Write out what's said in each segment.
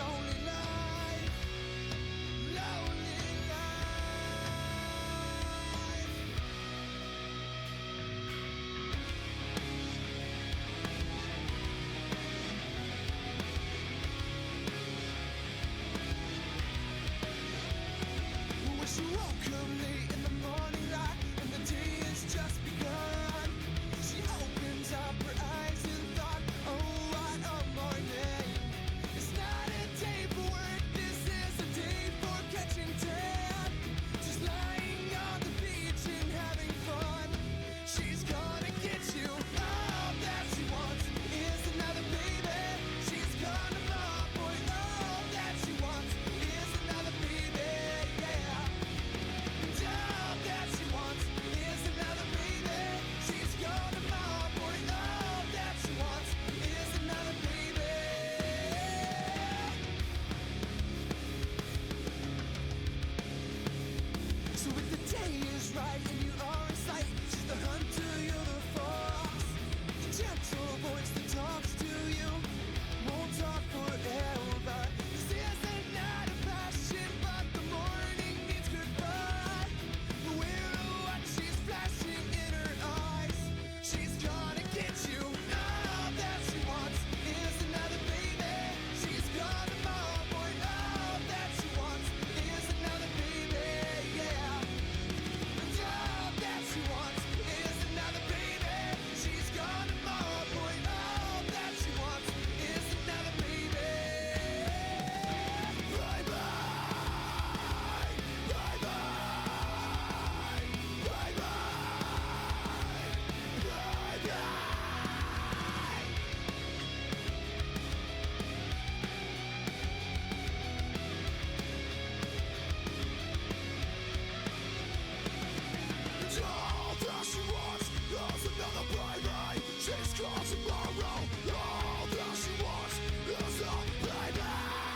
lonely life, lonely life. When she woke up late in the morning light and the day has just begun, she opens up her eyes and thought, oh what a morning. It's not a day for work, this is a day for catching tan. Just lying on the beach and having fun. She's gonna get you. All that she wants is another baby. She's gonna love, boy. All that she wants is another baby, yeah. And all that she wants is another baby. She's gonna love, boy. All that she wants is another baby. So if the day is right and you are in sight, she's the hunter, you're the fox. The gentle voice that talks to you won't talk forever. This is a night of passion, but the morning means goodbye. Beware of what she's flashing in her eyes. She's gonna get you. All that she wants is another baby. She's gonna love, boy. All that she wants is another baby, yeah. And all that she wants is another baby. She's gonna love, boy. All that she wants is another baby. Bye bye, bye bye, bye bye, bye bye. And all that she wants is another bye-bye. She's gone tomorrow. All that she wants is a bye-bye.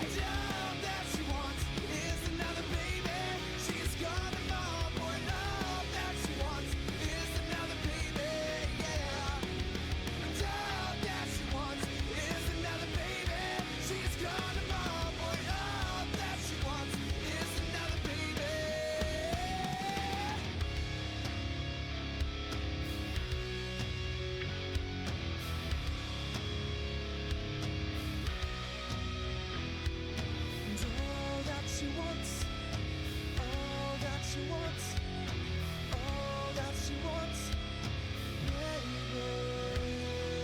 And all that she wants is another baby. She's gonna love, boy. All that she wants is another baby, yeah. And all that she wants is another baby. She's gonna love, boy. All that she wants is another baby. And all that she wants, all that she wants, all that she wants, baby.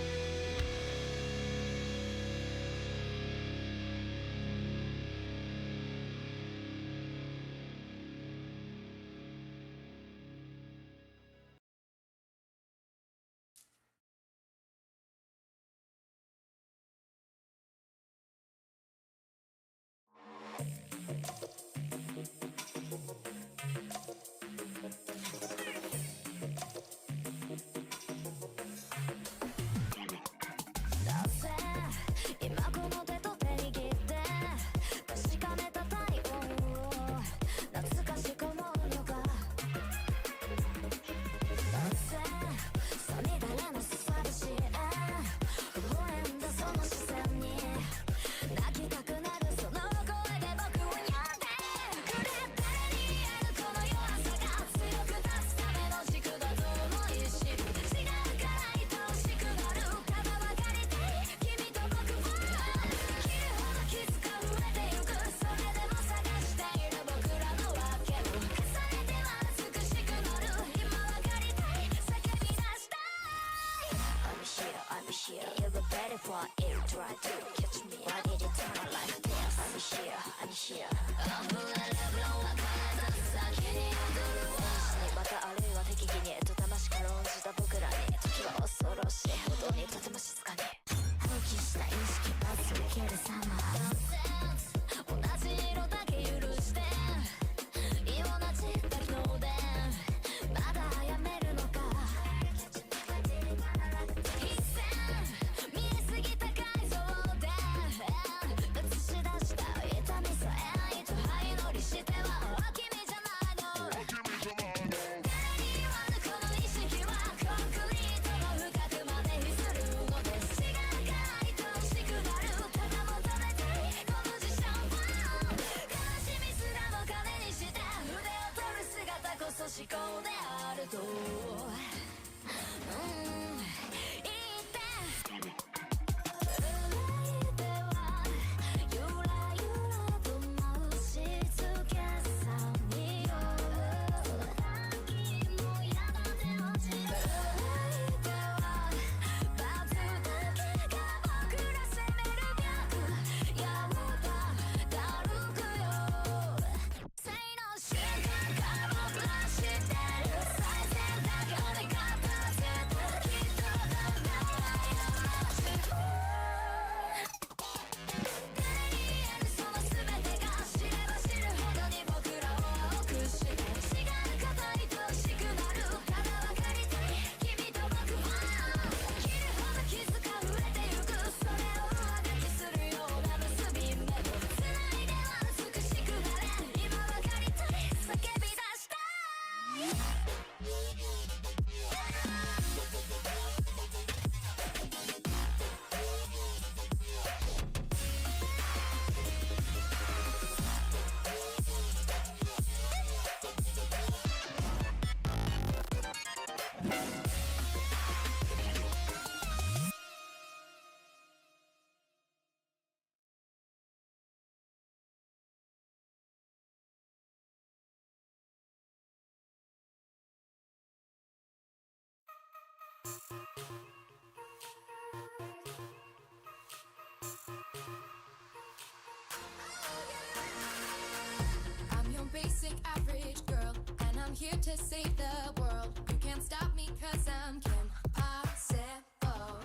I'm your basic average girl, and I'm here to save the world. You can't stop me cause I'm Kim Possible.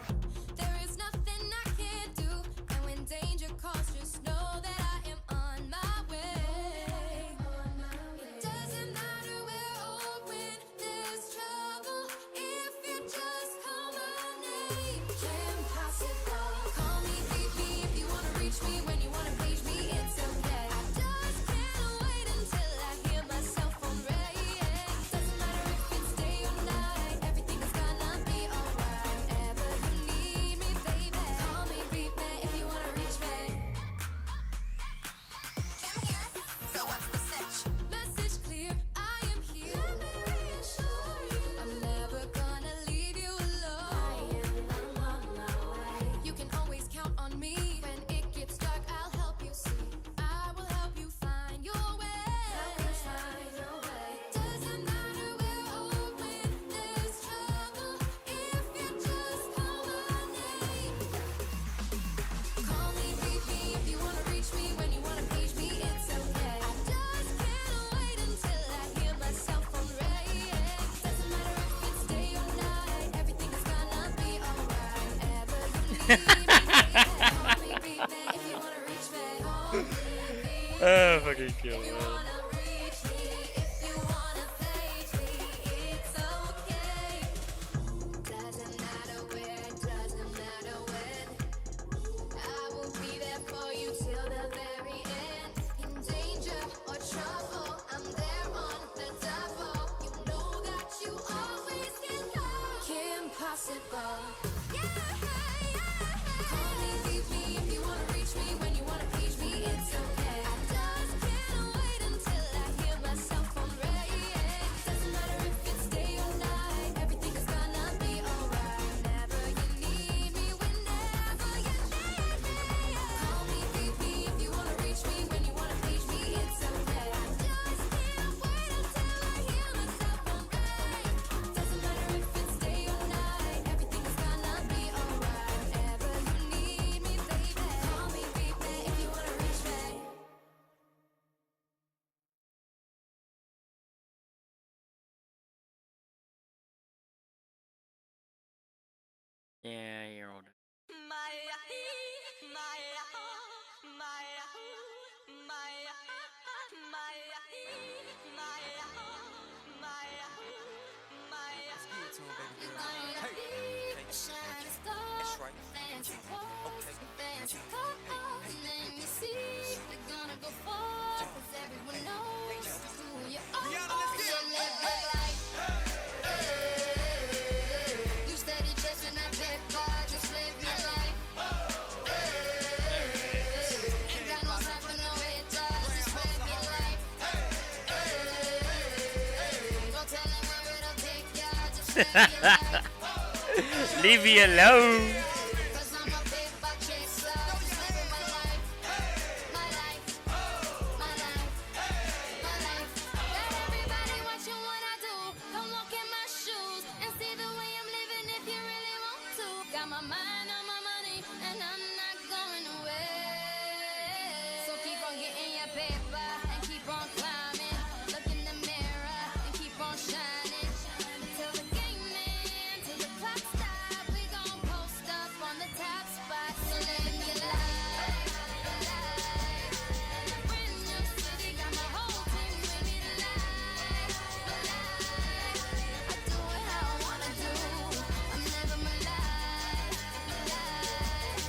There is nothing I can't do, and when danger calls, just know that I am on my way. It doesn't matter where or when there's trouble, if you just call my name. Kim Possible. Call me, beat me if you wanna reach me, when you wanna page me, it's okay. I just can't wait until I hear my cell phone ring. Doesn't matter if it's day or night, everything is gonna be alright. Whenever you need me, baby, call me, beat me if you wanna reach me. Kim here, so what's the sitch? Message clear, I am here. Let me reassure you, I'm never gonna leave you alone. I'm on my way. You can always count on me. When it gets dark, I'll help you see. I will help you find your way. Help you find your way. Doesn't matter where or when there's trouble, if you just call my name. Call me, beat me if you wanna reach me, when you wanna page me, it's okay. I just can't wait until I hear my cell phone ring. Doesn't matter if it's day or night, everything is gonna be alright. Whenever you need me, baby, call me, beat me if you wanna reach me. Call me, beat me Oh, fucking kill, if you man. wanna reach me, if you wanna page me, it's okay. Doesn't matter where, doesn't matter when, I will be there for you till the very end. In danger or trouble, I'm there on the double. You know that you always can call Kim Possible. Call me, beat me if you wanna reach me, when you wanna page me, it's okay. I just can't wait until I hear my cell phone ring. Doesn't matter if it's day or night, everything is gonna be alright. Whenever you need me, whenever you need me. Call me, beat me if you wanna reach me, when you wanna page me, it's okay. I just can't wait until I hear my cell phone ring. Doesn't matter if it's day or night, everything is gonna be alright. Whenever you need me, baby, call me, beat me if you wanna reach me. Yeah, you're old. You steady chasing that big bar, just live your life. Ain't got no time for no haters, just live your life. Don't tell them where it'll take ya, just live your life. Leave me alone. Cause I'm a paper chaser, just living my life. My life, my life, my life. Let everybody watch you what I do. Come walk in my shoes and see the way I'm living if you really want to. Got my mind on my money and I'm not going away. So keep on getting your paper and keep on climbing. Look in the mirror and keep on shining. Till the game ends, till the clock stops, we gon' post up on the top spot. So live your life, life. In a brand new city, got my whole team with me live, live. I do it how I wanna do. I'm living my life, life.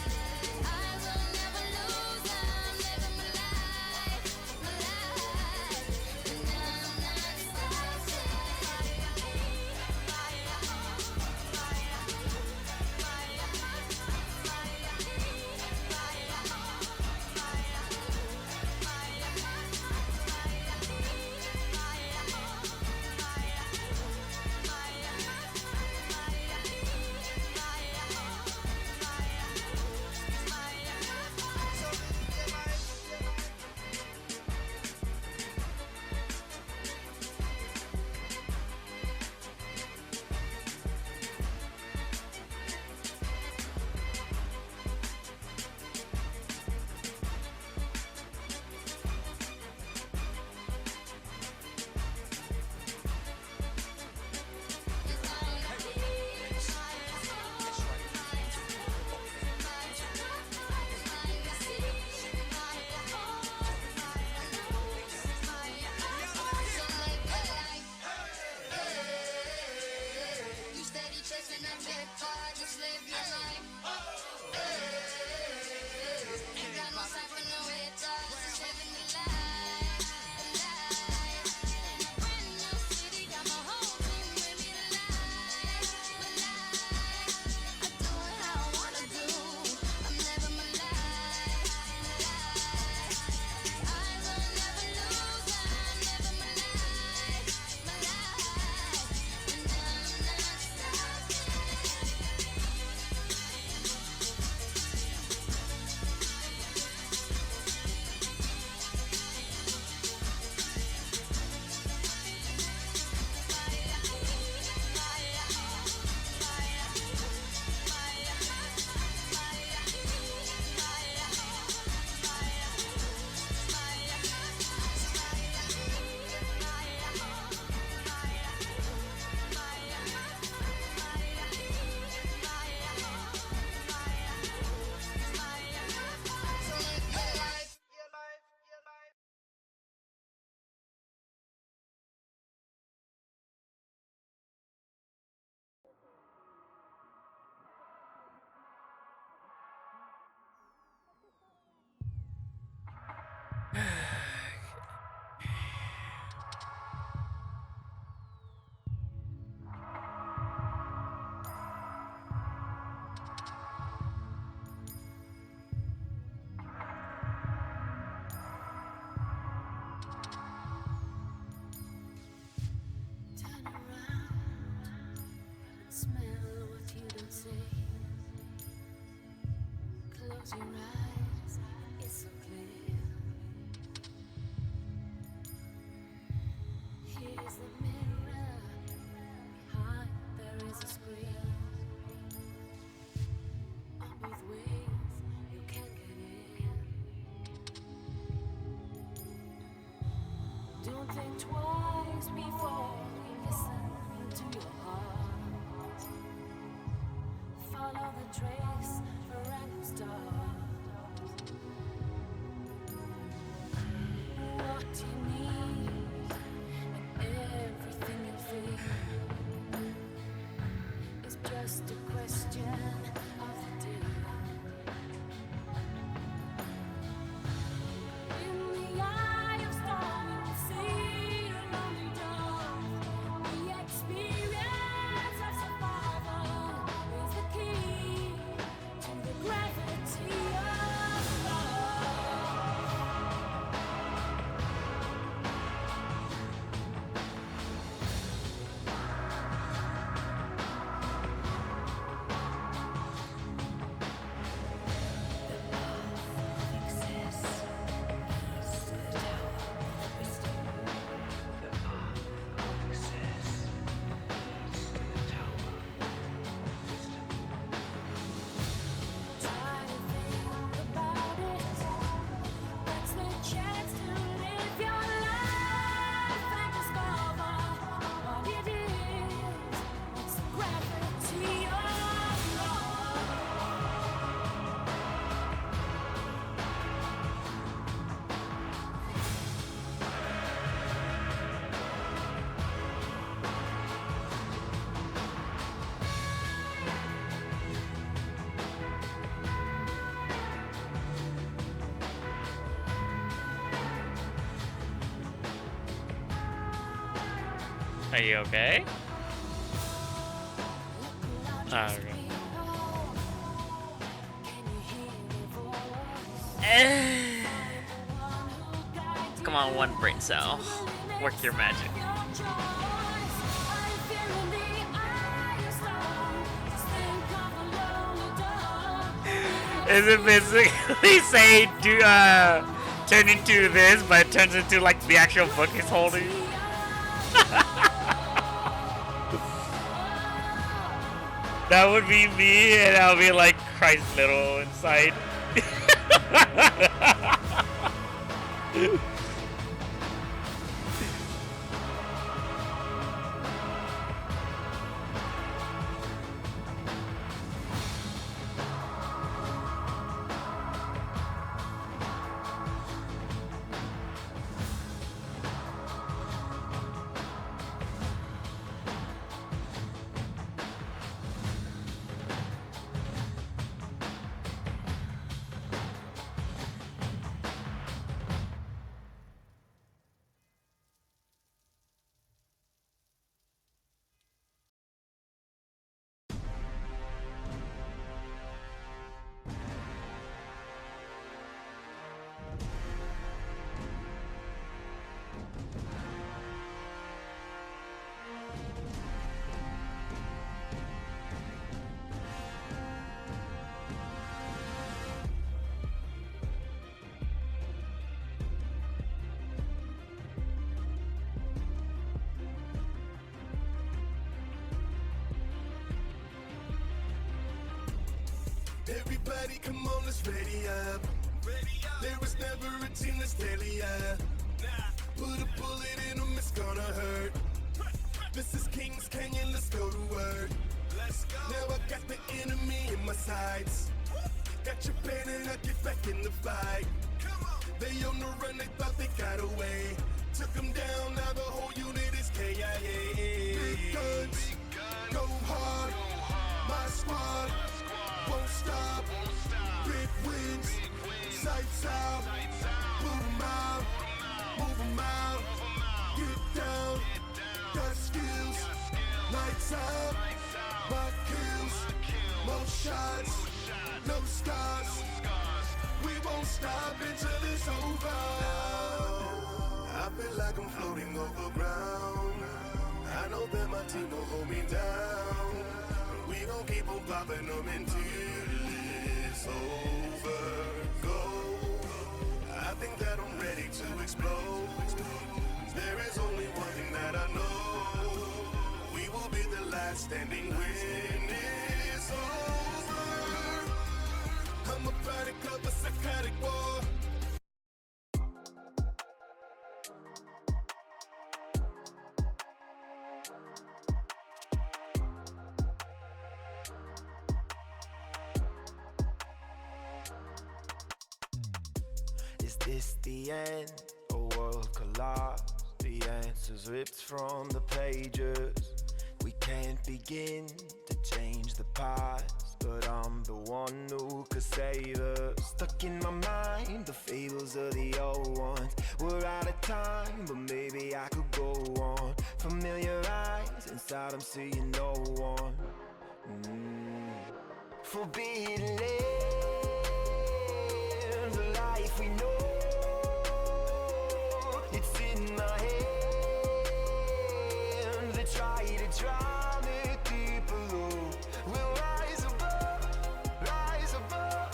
Don't think twice before you listen to your heart. Follow the trace for a random start. What do you need? And everything you feel is just a question of the day. In the eye of storm, you will see a lonely dawn. The experience of survival is the key to the gravity of love. Try to think about it. That's the chance to live your life and discover what it is. It's the gravity of love. Are you okay? Oh, okay. Come on, one brain cell. Work your magic. Is it basically say do turn into this, but it turns into like the actual book he's holding? That would be me, and I'll be like Christ little inside. Everybody come on, let's ready up. There was never a team that's daily up. Put a bullet in them, it's gonna hurt. This is Kings Canyon, let's go to work. Now I got the enemy in my sights. Got your pen and I get back in the fight. They on the run, they thought they got away. Took them down, now the whole unit is KIA. Big guns, go hard. My squad won't stop. Big wins, sights out. Put 'em out, move 'em out. Get down, got skills. Lights out, my kills. More shots, no scars. We won't stop until it's over. I feel like I'm floating over ground. I know that my team will hold me down. We gon' keep on popping them until it's over. this the end? A world collapse, the answers ripped from the pages. We can't begin to change the past, but I'm the one who could save us. Stuck in my mind, the fables of the old ones. We're out of time, but maybe I could go on. Familiar eyes, inside I'm seeing no one. Forbidden land, the life we know. It's in my hand. They try to drown it deep below. We'll rise above, rise above,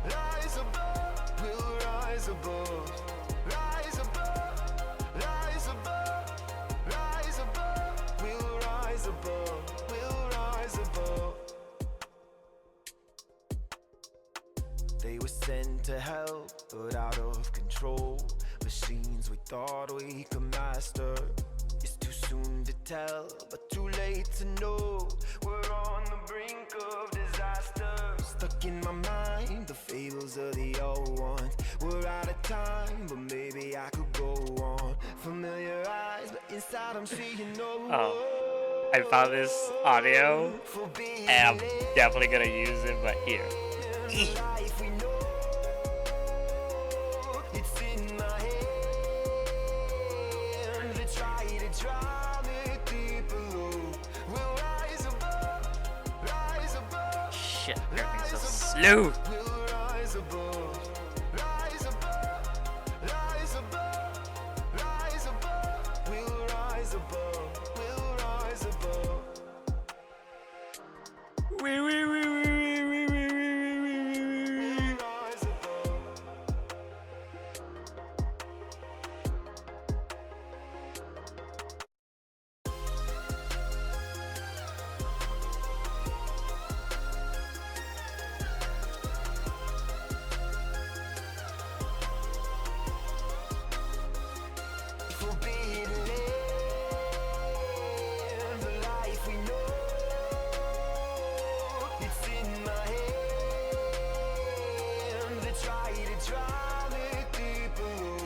rise above. We'll rise above, rise above, rise above, rise above. We'll rise above, we'll rise above. They were sent to help, but out of control. Machines we thought we could master. It's too soon to tell, but too late to know. We're on the brink of disaster. Stuck in my mind, the fables of the old ones. We're out of time, but maybe I could go on. Familiar eyes, but inside I'm seeing no one. Oh, I found this audio, and I'm definitely gonna use it, but here. Life we know, it's in my hand. They try to drown it deep below. We'll rise above, rise above. Shit, everything's so slow. We'll rise above, rise above, rise above, rise above. We'll rise above, we'll rise above. Wee, wee, wee, wee, wee, wee, wee, wee, wee, wee, wee, wee. Rise above. Forbidden land, the life we know. It's in my hand. They try to drown it deep below.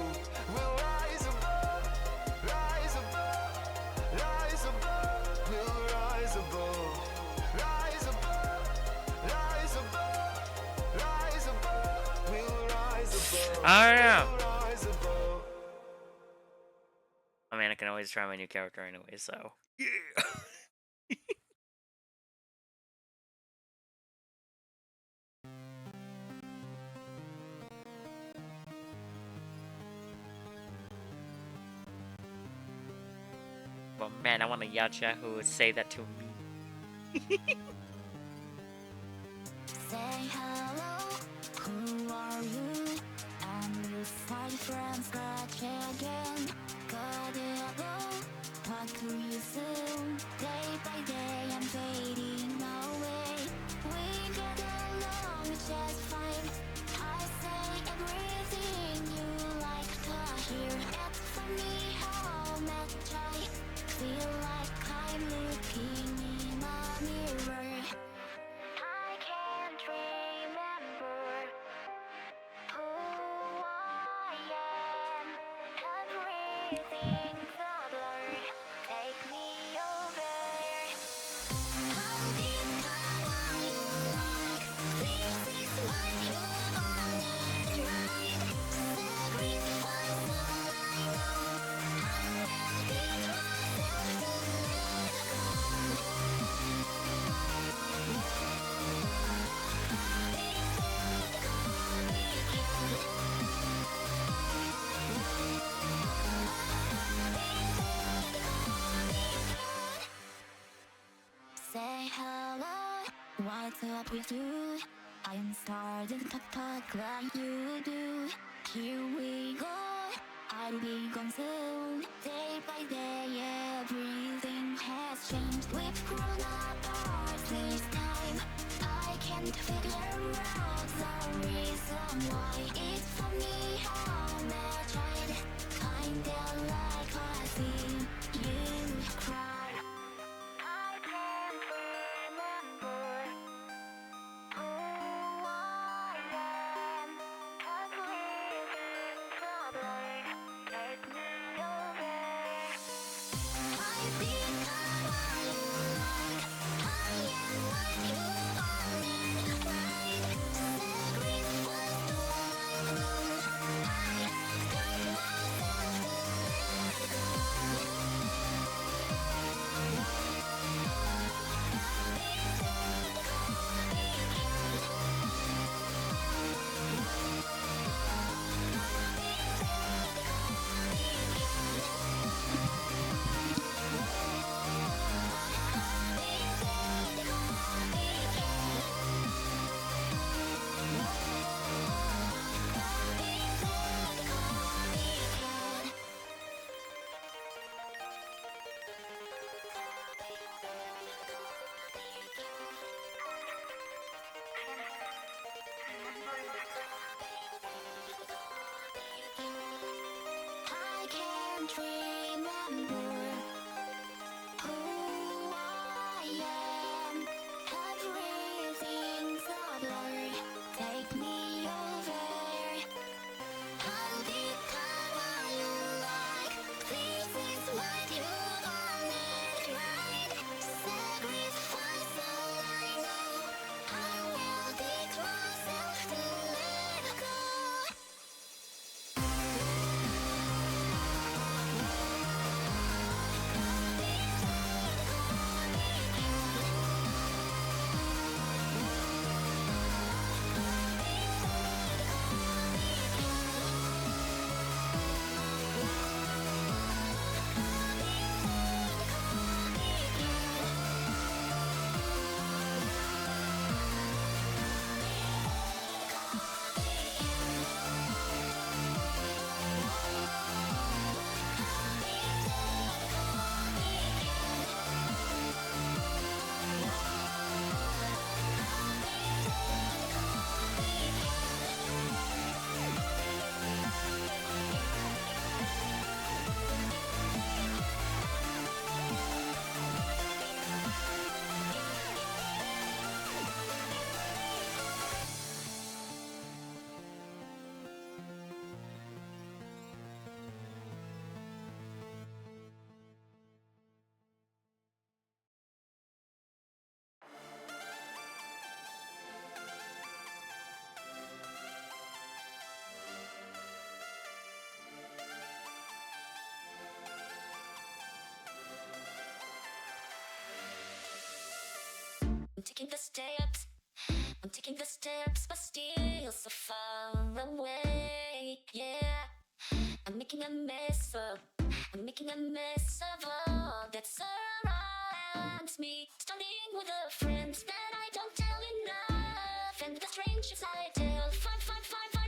We'll rise above, rise above, rise above. We'll rise above, rise above, rise above, rise above. We'll rise above. I don't know. We'll rise above. I mean, I can always try my new character anyway, so. Yeah. But man, I want a Yacha who would say that to me. Say hello, who are you? And you find from scratch again. Got it alone, talk to you soon. Day by day I'm fading away. We get along just fine. I say everything you like to hear. It's funny how much I feel like I'm looking in a mirror. I can't remember who I am. Everything's a blur. Take me over. How deep down are you like? This is what you wanted, right? Sacrifice all I know. I'm ready myself to say hello, what's up with you? I'm starting to talk like you do. Here we go, I'll be gone soon. Day by day, everything has changed. We've grown apart this time. I can't figure out the reason why. It's funny how much I'd kinda like watching you cry. I can't remember who I am. Everything's I'm taking the steps. I'm taking the steps, but still so far away. Yeah, I'm making a mess of. I'm making a mess of all that surrounds me. Starting with the friends that I don't tell enough, and the strangers I tell far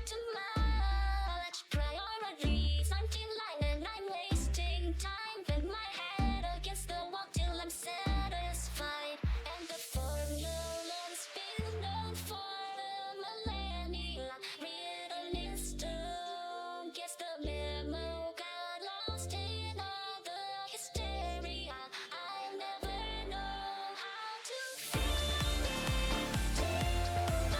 too much. Priorities aren't in line, and I'm wasting time. Bend my head against the wall till I'm satisfied. And the formula's been known for a millennia. Written in stone. Guess the memo got lost in all the hysteria. I'll never know how to feel it till I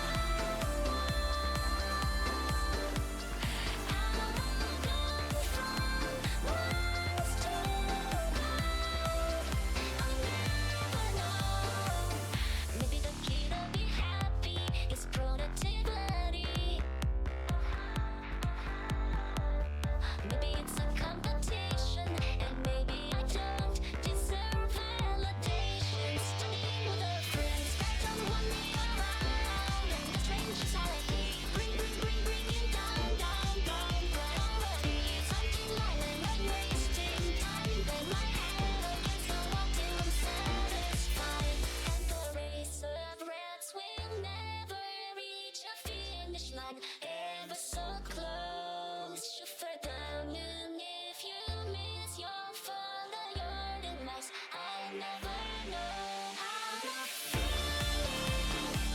maybe the key to be happy is productivity. Maybe it's a competition, and maybe I don't deserve validation. Studying with the friends that don't want me around, and the strangers I hate. Bringing down. Priorities aren't in line, and I'm wasting time. Bend my head against the wall till I'm satisfied. And the race of rats will never reach a finish line. Ever so close, shoot down, and if you miss, you'll follow your demise. I'll never know how to feel it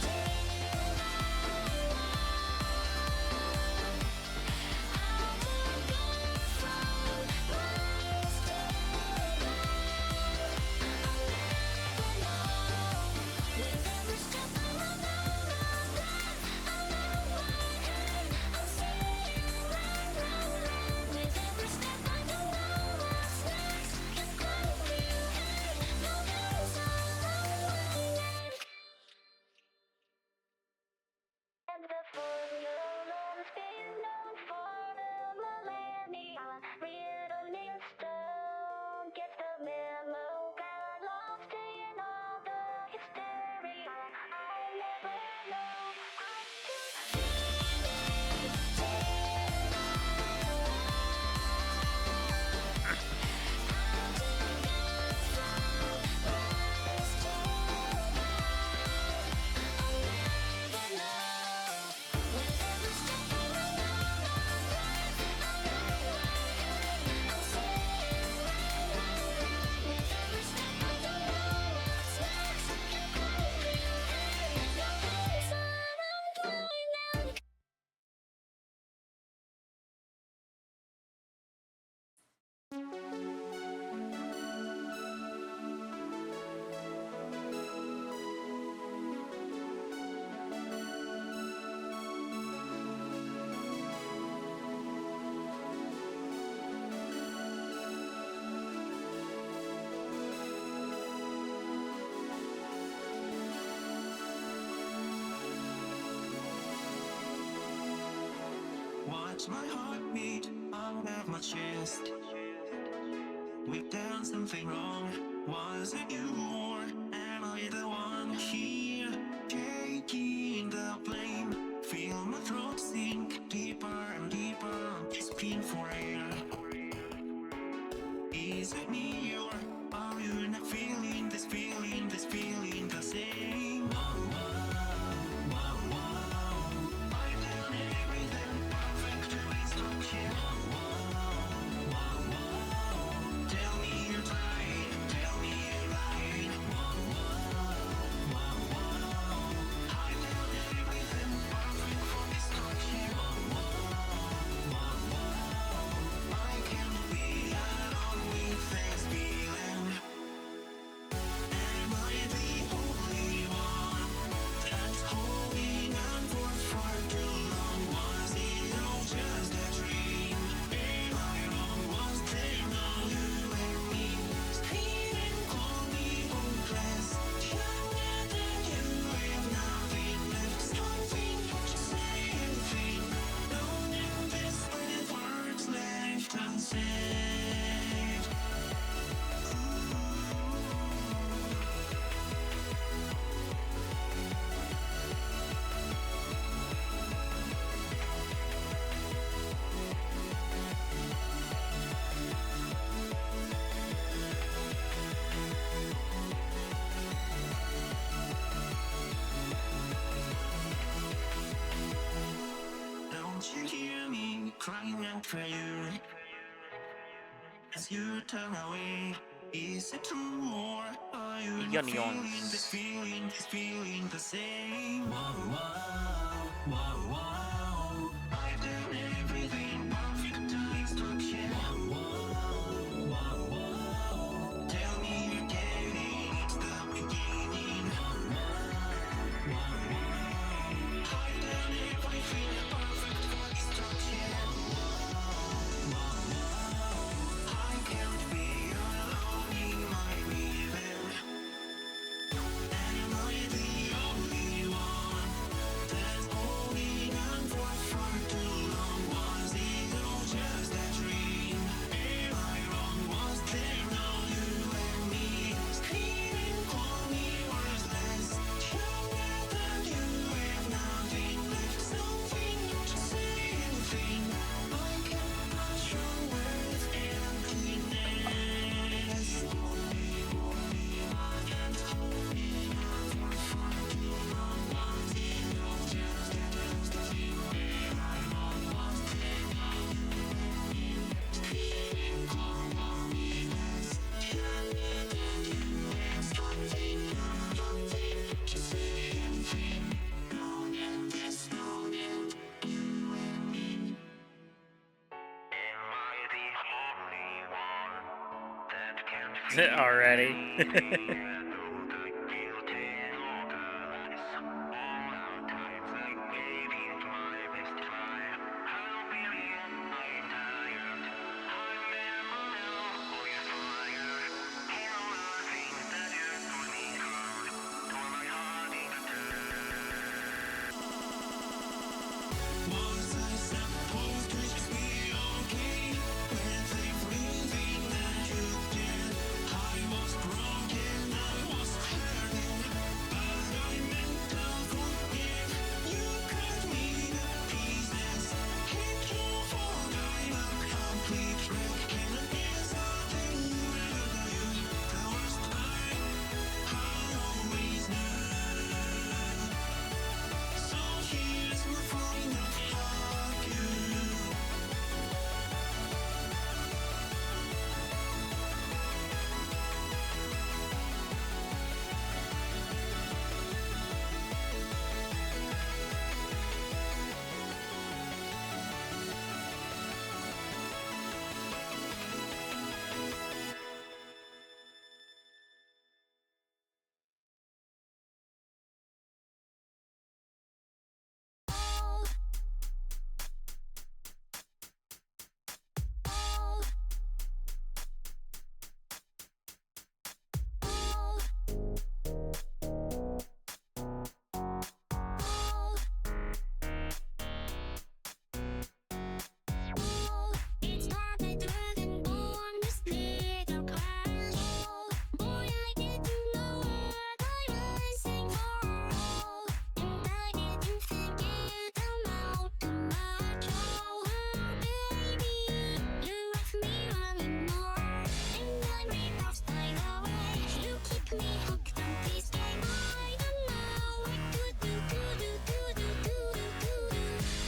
till how to go from rise to I'll never know. With every step I will know I'll know my head. I'm saying run. With every step I don't know what's next. Can't comprehend. No days are away. And the formula's been known for a millennia. Written in stone. Get the memo. Got lost in all the hysteria. I'll never know how to feel it till how to go from rise to I'll never know. With every step I will know I'll know my head. I'm saying run. With every step I don't know what's next. Can't comprehend. No days are unwinding. Watch my heartbeat out of my chest. We've done something wrong. Was it you or am I the one here? Taking the blame. Feel my throat sink deeper and deeper. Spin for air. Is it me or are you not feeling this feeling the same? Whoa, whoa, whoa, whoa. I've done everything perfect to instruction. Whoa, whoa, whoa. Tell me you're right. Tell me you're right. Whoa, whoa, whoa, crying out for you. As you turn away, is it true or are you Yoni feeling yons. this feeling, this feeling the same? Wow, wow, wow, wow. I've done everything perfect to instruction. Wow, wow, wow, wow. Tell me you're getting it's the beginning. Wow, wow, wow, wow. I've done everything perfect for destruction. Wow, wow, wow. I can't be alone in my rhythm. Am I the only one that's holding on for far too long? Was it all just a dream? Am I wrong? Was there no you and me? Screaming for me worthless. Stronger than you have nothing left. Something to say, anything. I can't pass your words emptiness. Already. Was I supposed to just be okay with everything that you did? I was broken, I was hurting, but I meant to forgive. You cut me to pieces, hate you for I'm a complete wreck, and it is something you ever do. The worst part, I always knew. So here's my final fuck you. It's not a dragon born this little crash. Boy, I didn't know what I was saying for. And I didn't think it amount to much. Oh, baby, you left me wanting more. And I'm repulsed by the way you keep me hooked on this game. I don't know what to do.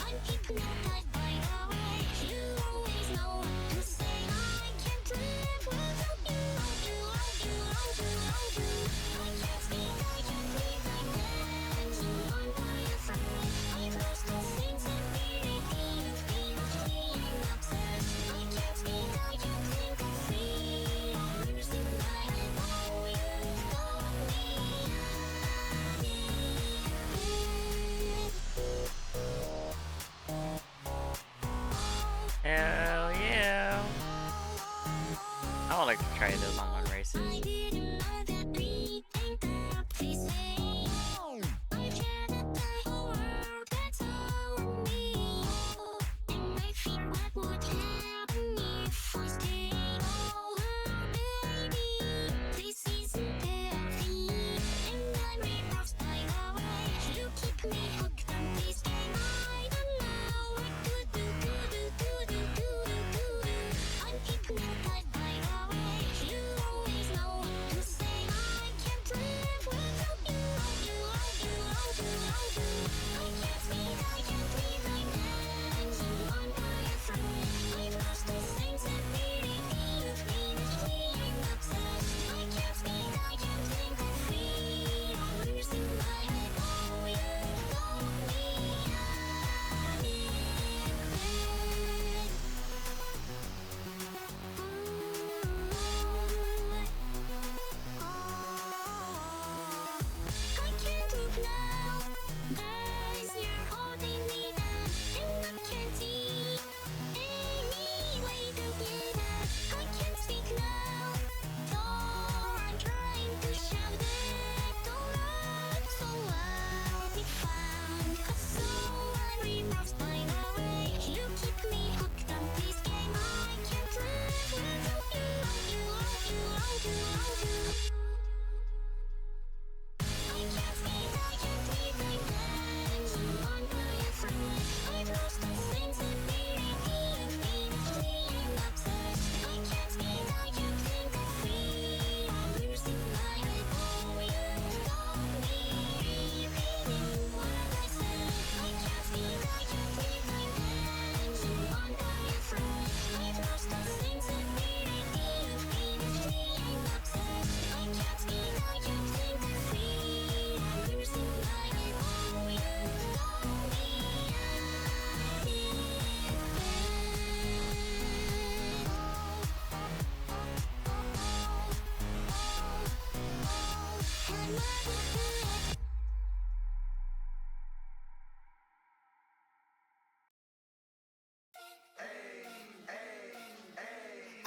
I'm hypnotized by the way you always know what to say. I can't live without you. I can't speak, I can't breathe. I'm dancing on fire from me. I've lost all sensibility. You've been being obsessed. I can't speak, I can't think of free. I'm losing my head. Oh, you've got Hell yeah. I would like to try those online races. I didn't know that we end up this way. I cannot die for world that's all me. And I fear what would happen if I stay. Oh, baby, this isn't healthy. And I'm repulsed by the way you keep me hooked on this game. I don't know what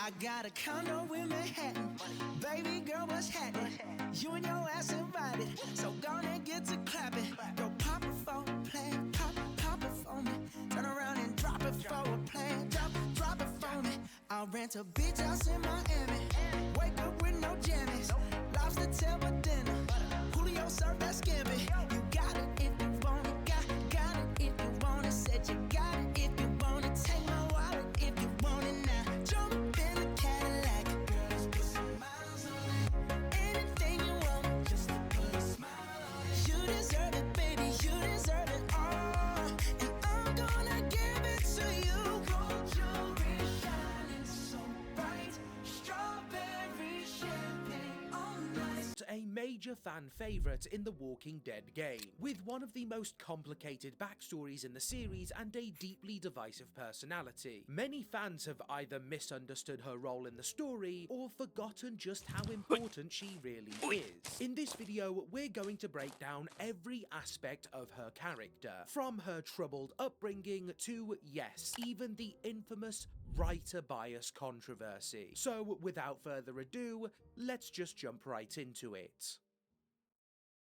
I got a condo in Manhattan. Baby girl, what's happening? You and your ass invited, so gonna get to clapping. Go pop it for a plan, pop it for me. Turn around and drop it for a plan, drop it for me. I'll rent a beach house in Miami. Wake up with no jammies. Lobster tail for dinner. Julio served that scampi. You got it if you want it. Got it if you want it. Said you got it if you want it. Take my wallet if you want it now. Jump in a Cadillac. Girls, put some miles on it. Anything you want, just to put a smile on it. You deserve it, baby. You deserve it all. And I'm gonna give it to you. Gold jewelry shining so bright. Strawberry champagne on ice. A major fan favourite in the Walking Dead game, with one of the most complicated backstories in the series and a deeply divisive personality. Many fans have either misunderstood her role in the story or forgotten just how important she really is. In this video, we're going to break down every aspect of her character, from her troubled upbringing to, yes, even the infamous writer bias controversy. So, without further ado, let's just jump right into it.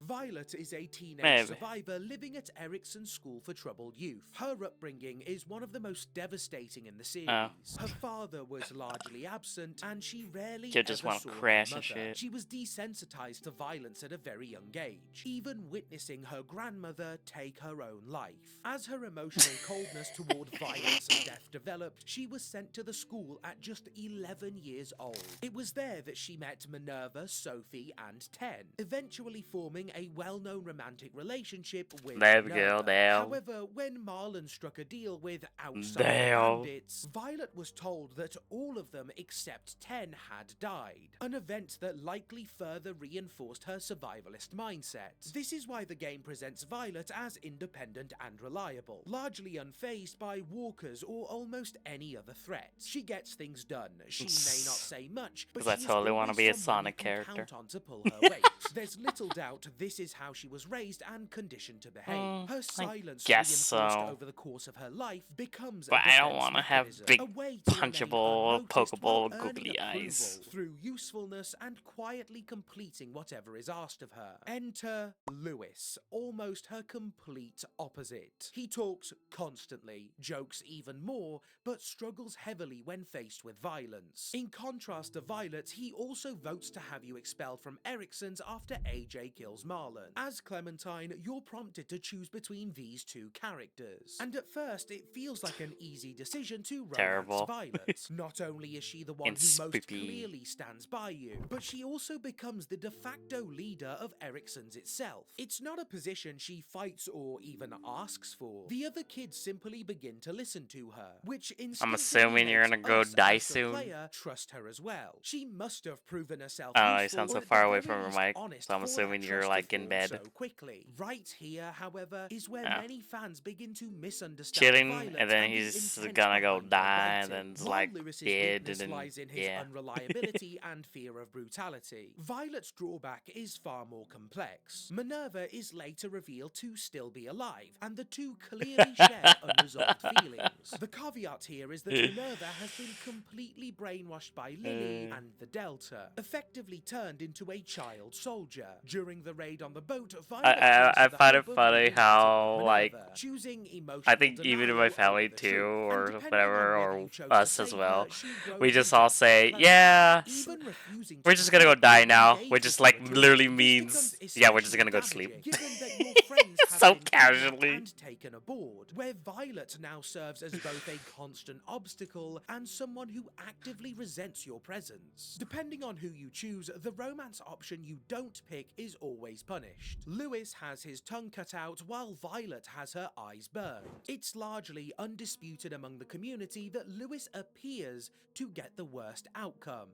Violet is a teenage survivor living at Ericsson's School for Troubled Youth. Her upbringing is one of the most devastating in the series. Her father was largely absent, and she rarely You just ever want saw to her crash mother. and shit. She was desensitized to violence at a very young age, even witnessing her grandmother take her own life. As her emotional coldness toward violence and death developed, she was sent to the school at just 11 years old. It was there that she met Minerva, Sophie, and Ten, eventually forming a well-known romantic relationship with There we Minerva. go, there. However, when Marlon struck a deal with outside There. bandits, Violet was told that all of them except Ten had died, an event that likely further reinforced her survivalist mindset. This is why the game presents Violet as independent and reliable, largely unfazed by walkers or almost any other threat. She gets things done. She may not say much, but 'Cause I she is totally wanna always be a someone Sonic you can character. count on to pull her weight. There's little doubt this is how she was raised and conditioned to behave. Her silence, guess reinforced so. over the course of her life, becomes But a I don't defense wanna have mechanism, big, a way to remain punchable, unnoticed while pokeable, earning googly approval eyes. through usefulness and quietly completing whatever is asked of her. Enter Lewis, almost her complete opposite. He talks constantly, jokes even more, but struggles heavily when faced with violence. In contrast to Violet, he also votes to have you expelled from Ericsson's after AJ kills Marlon. As Clementine, you're prompted to choose between these two characters. And at first, it feels like an easy decision to romance Terrible. Violet. Not only is she the one And who most spooky. clearly stands by you, but she also becomes the de facto leader of Ericsson's itself. It's not a position she fights or even asks for. The other kids simply begin to listen to her, which I'm instinctively assuming you're makes gonna go us, die as the soon. player, trust her as well. She must have proven herself I don't know, you useful, sound so or at far the away very from your least mic, honest so I'm for that assuming you're, trust to like, in form bed. so quickly. Right here, however, is where Yeah. many fans begin to misunderstand Chilling, Violet and then and the he's intent gonna go behind her die, and waiting. then it's While like Lewis's dead, weakness and then lies in his yeah. unreliability and fear of brutality, Violet's drawback is far more complex. Minerva is later revealed to still be alive, and the two clearly share unresolved feelings. The caveat here is that Minerva has been completely brainwashed by Lily and the Delta, effectively turned into a child soldier. During the raid on the boat, Violet I find it funny how, like, choosing emotional I think even in my denial family over the too, truth. And or depending whatever, on whether or you chose us to as save well, her, she grows we just into all say, Clement. yeah, Even refusing we're to just gonna go protect die or now, engage which with is her like at all. literally This means, becomes yeah, we're just especially gonna go to sleep. damaging, given that your friends have So been kidnapped casually. and taken aboard, where Violet now serves as both a constant obstacle and someone who actively resents your presence. Depending on who you choose, the romance option you don't pick is always punished. Lewis has his tongue cut out while Violet has her eyes burned. It's largely undisputed among the community that Lewis appears to get the worst outcome.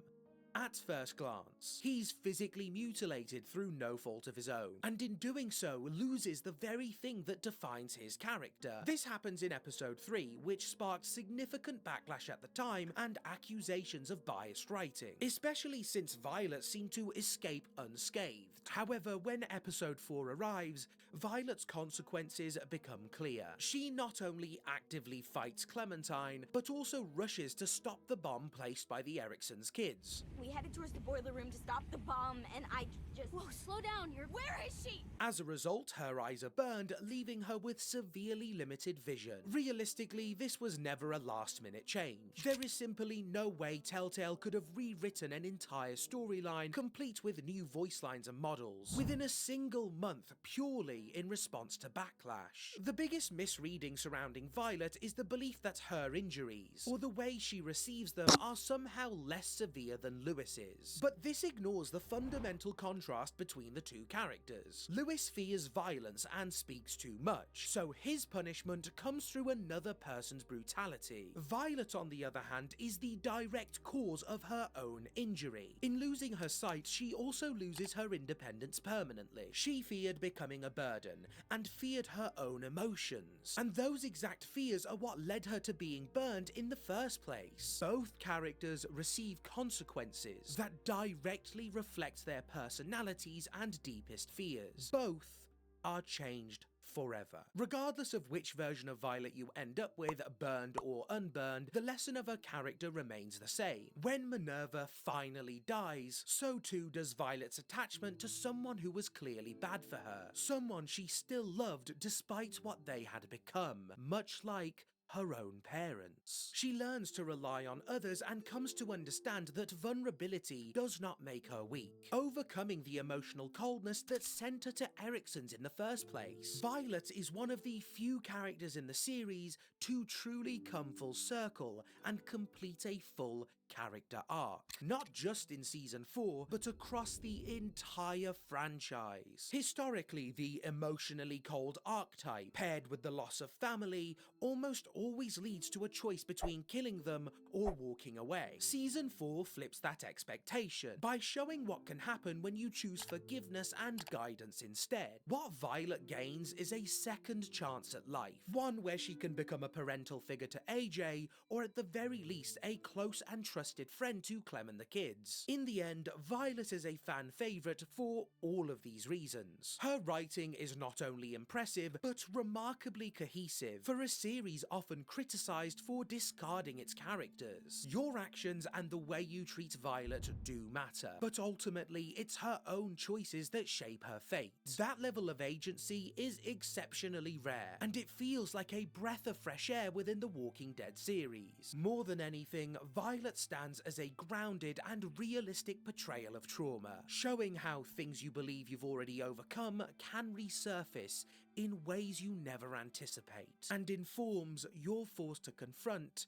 at first glance. He's physically mutilated through no fault of his own, and in doing so loses the very thing that defines his character. This happens in episode 3, which sparked significant backlash at the time and accusations of biased writing, especially since Violet seemed to escape unscathed. However, when episode 4 arrives, Violet's consequences become clear. She not only actively fights Clementine, but also rushes to stop the bomb placed by the Ericksons' kids. We headed towards the boiler room to stop the bomb, and I just... Whoa, slow down, where is she? As a result, her eyes are burned, leaving her with severely limited vision. Realistically, this was never a last-minute change. There is simply no way Telltale could have rewritten an entire storyline, complete with new voice lines and models, within a single month, purely in response to backlash. The biggest misreading surrounding Violet is the belief that her injuries, or the way she receives them, are somehow less severe than Lewis's. But this ignores the fundamental contrast between the two characters. Lewis fears violence and speaks too much, so his punishment comes through another person's brutality. Violet, on the other hand, is the direct cause of her own injury. In losing her sight, she also loses her independence permanently. She feared becoming a burden, and feared her own emotions. And those exact fears are what led her to being burned in the first place. Both characters receive consequences that directly reflect their personalities and deepest fears. Both are changed forever. Regardless of which version of Violet you end up with, burned or unburned, the lesson of her character remains the same. When Minerva finally dies, so too does Violet's attachment to someone who was clearly bad for her. Someone she still loved despite what they had become, much like her own parents. She learns to rely on others and comes to understand that vulnerability does not make her weak, overcoming the emotional coldness that sent her to Erickson's in the first place. Violet is one of the few characters in the series to truly come full circle and complete a full character arc, not just in season 4, but across the entire franchise. Historically, the emotionally cold archetype, paired with the loss of family, almost always leads to a choice between killing them or walking away. Season 4 flips that expectation by showing what can happen when you choose forgiveness and guidance instead. What Violet gains is a second chance at life, one where she can become a parental figure to AJ, or at the very least a close and trusted friend to Clem and the kids. In the end, Violet is a fan favourite for all of these reasons. Her writing is not only impressive, but remarkably cohesive for a series often criticised for discarding its characters. Your actions and the way you treat Violet do matter, but ultimately it's her own choices that shape her fate. That level of agency is exceptionally rare, and it feels like a breath of fresh air within the Walking Dead series. More than anything, Violet stands as a grounded and realistic portrayal of trauma, showing how things you believe you've already overcome can resurface in ways you never anticipate, and in forms you're forced to confront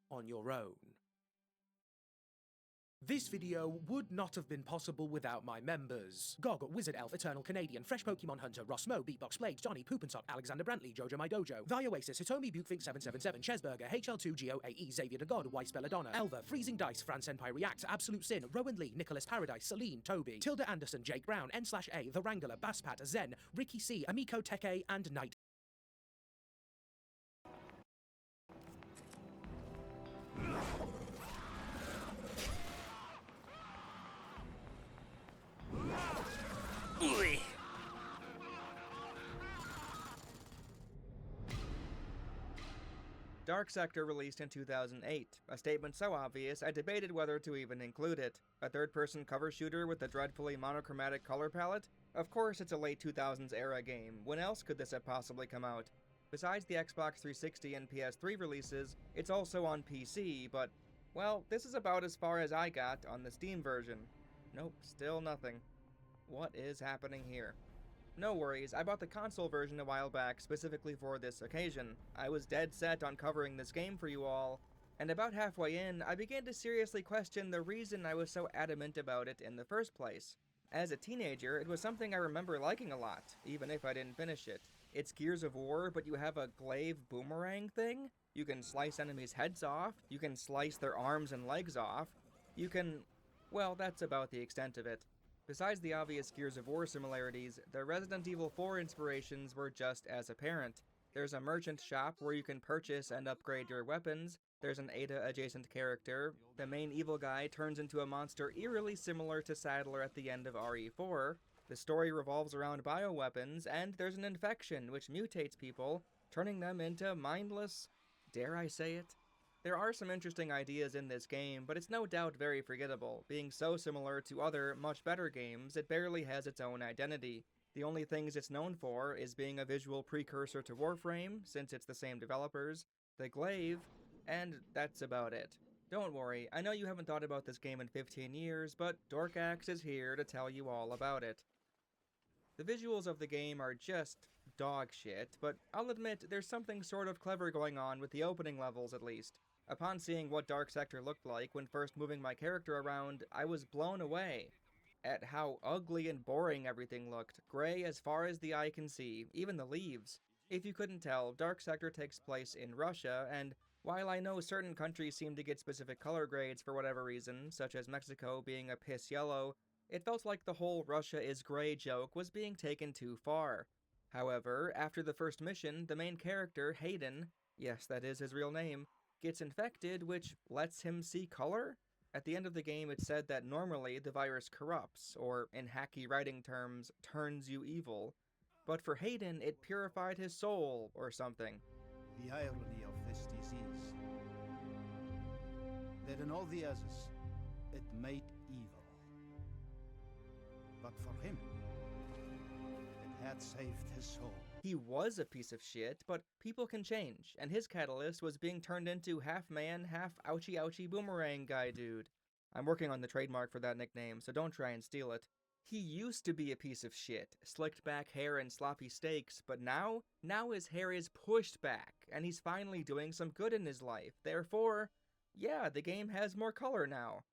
on your own. This video would not have been possible without my members. Gog, Wizard Elf, Eternal Canadian, Fresh Pokemon Hunter, Ross Mo, Beatbox Blade, Johnny, Poopinsock, Alexander Brantley, Jojo My Dojo, The Oasis, Hitomi Bukefink 777, Chesburger, HL2GOAE, Xavier the God, Weiss Belladonna, Elva, Freezing Dice, Fran Senpai React, Absolute Sin, Rowan Lee, Nicholas Paradise, Celine, Toby, Tilda Anderson, Jake Brown, N/A, The Wrangler, Basspat, Zen, Ricky C, Amiko Teke, and Knight. Ooh. Dark Sector released in 2008, a statement so obvious I debated whether to even include it. A third-person cover shooter with a dreadfully monochromatic color palette? Of course it's a late 2000s era game, when else could this have possibly come out? Besides the Xbox 360 and PS3 releases, it's also on PC, but, well, this is about as far as I got on the Steam version. Nope, still nothing. What is happening here? No worries, I bought the console version a while back specifically for this occasion. I was dead set on covering this game for you all, and about halfway in, I began to seriously question the reason I was so adamant about it in the first place. As a teenager, it was something I remember liking a lot, even if I didn't finish it. It's Gears of War, but you have a glaive boomerang thing? You can slice enemies' heads off, you can slice their arms and legs off, you can... Well, that's about the extent of it. Besides the obvious Gears of War similarities, the Resident Evil 4 inspirations were just as apparent. There's a merchant shop where you can purchase and upgrade your weapons, there's an Ada-adjacent character, the main evil guy turns into a monster eerily similar to Sadler at the end of RE4, the story revolves around bioweapons, and there's an infection which mutates people, turning them into mindless... dare I say it? There are some interesting ideas in this game, but it's no doubt very forgettable. Being so similar to other, much better games, it barely has its own identity. The only things it's known for is being a visual precursor to Warframe, since it's the same developers, the Glaive, and that's about it. Don't worry, I know you haven't thought about this game in 15 years, but Dorkax is here to tell you all about it. The visuals of the game are just dog shit, but I'll admit there's something sort of clever going on with the opening levels at least. Upon seeing what Dark Sector looked like when first moving my character around, I was blown away at how ugly and boring everything looked, gray as far as the eye can see, even the leaves. If you couldn't tell, Dark Sector takes place in Russia, and while I know certain countries seem to get specific color grades for whatever reason, such as Mexico being a piss yellow, it felt like the whole Russia is gray joke was being taken too far. However, after the first mission, the main character, Hayden, yes, that is his real name, gets infected, which lets him see color? At the end of the game, it said that normally the virus corrupts, or in hacky writing terms, turns you evil. But for Hayden, it purified his soul, or something. The irony of this disease, that in all the others, it made evil. But for him, it had saved his soul. He was a piece of shit, but people can change, and his catalyst was being turned into half-man, half-ouchie-ouchie boomerang guy dude. I'm working on the trademark for that nickname, so don't try and steal it. He used to be a piece of shit, slicked back hair and sloppy steaks, but now his hair is pushed back, and he's finally doing some good in his life. Therefore, yeah, the game has more color now.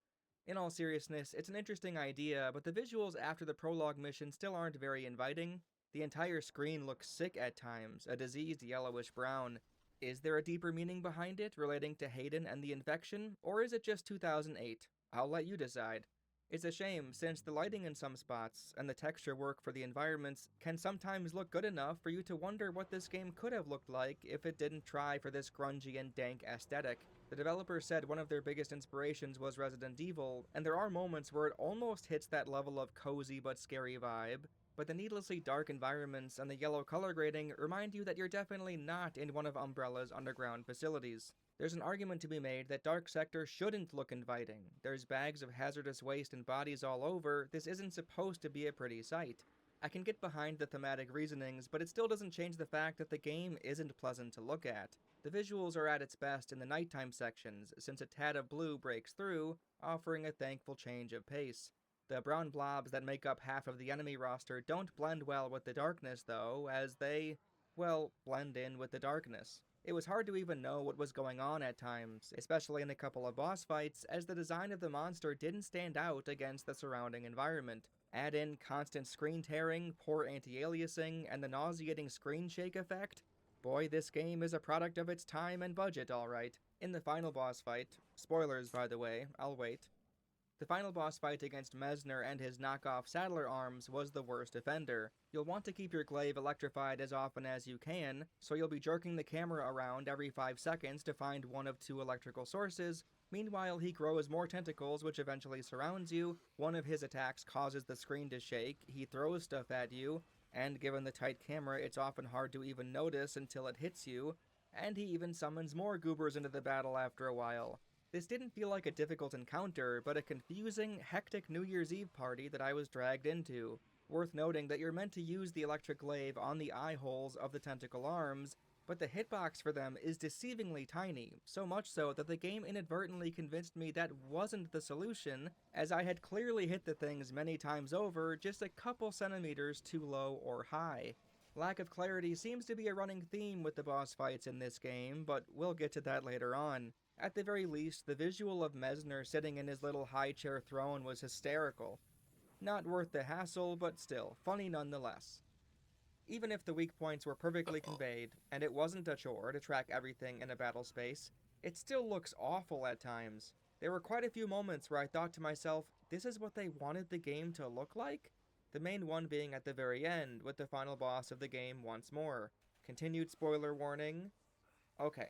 In all seriousness, it's an interesting idea, but the visuals after the prologue mission still aren't very inviting. The entire screen looks sick at times, a diseased yellowish brown. Is there a deeper meaning behind it, relating to Hayden and the infection, or is it just 2008? I'll let you decide. It's a shame, since the lighting in some spots, and the texture work for the environments, can sometimes look good enough for you to wonder what this game could have looked like if it didn't try for this grungy and dank aesthetic. The developers said one of their biggest inspirations was Resident Evil, and there are moments where it almost hits that level of cozy but scary vibe, but the needlessly dark environments and the yellow color grading remind you that you're definitely not in one of Umbrella's underground facilities. There's an argument to be made that Dark Sector shouldn't look inviting. There's bags of hazardous waste and bodies all over. This isn't supposed to be a pretty sight. I can get behind the thematic reasonings, but it still doesn't change the fact that the game isn't pleasant to look at. The visuals are at its best in the nighttime sections, since a tad of blue breaks through, offering a thankful change of pace. The brown blobs that make up half of the enemy roster don't blend well with the darkness, though, as they, well, blend in with the darkness. It was hard to even know what was going on at times, especially in a couple of boss fights, as the design of the monster didn't stand out against the surrounding environment. Add in constant screen tearing, poor anti-aliasing, and the nauseating screen shake effect. Boy, this game is a product of its time and budget, alright. In the final boss fight, spoilers by the way, I'll wait. The final boss fight against Messner and his knockoff Sadler arms was the worst offender. You'll want to keep your glaive electrified as often as you can, so you'll be jerking the camera around every 5 seconds to find one of 2 electrical sources. Meanwhile, he grows more tentacles which eventually surrounds you. One of his attacks causes the screen to shake, he throws stuff at you, and given the tight camera, it's often hard to even notice until it hits you, and he even summons more goobers into the battle after a while. This didn't feel like a difficult encounter, but a confusing, hectic New Year's Eve party that I was dragged into. Worth noting that you're meant to use the electric glaive on the eye holes of the tentacle arms, but the hitbox for them is deceivingly tiny, so much so that the game inadvertently convinced me that wasn't the solution, as I had clearly hit the things many times over, just a couple centimeters too low or high. Lack of clarity seems to be a running theme with the boss fights in this game, but we'll get to that later on. At the very least, the visual of Messner sitting in his little high-chair throne was hysterical. Not worth the hassle, but still, funny nonetheless. Even if the weak points were perfectly conveyed, and it wasn't a chore to track everything in a battle space, it still looks awful at times. There were quite a few moments where I thought to myself, this is what they wanted the game to look like? The main one being at the very end, with the final boss of the game once more. Continued spoiler warning. Okay.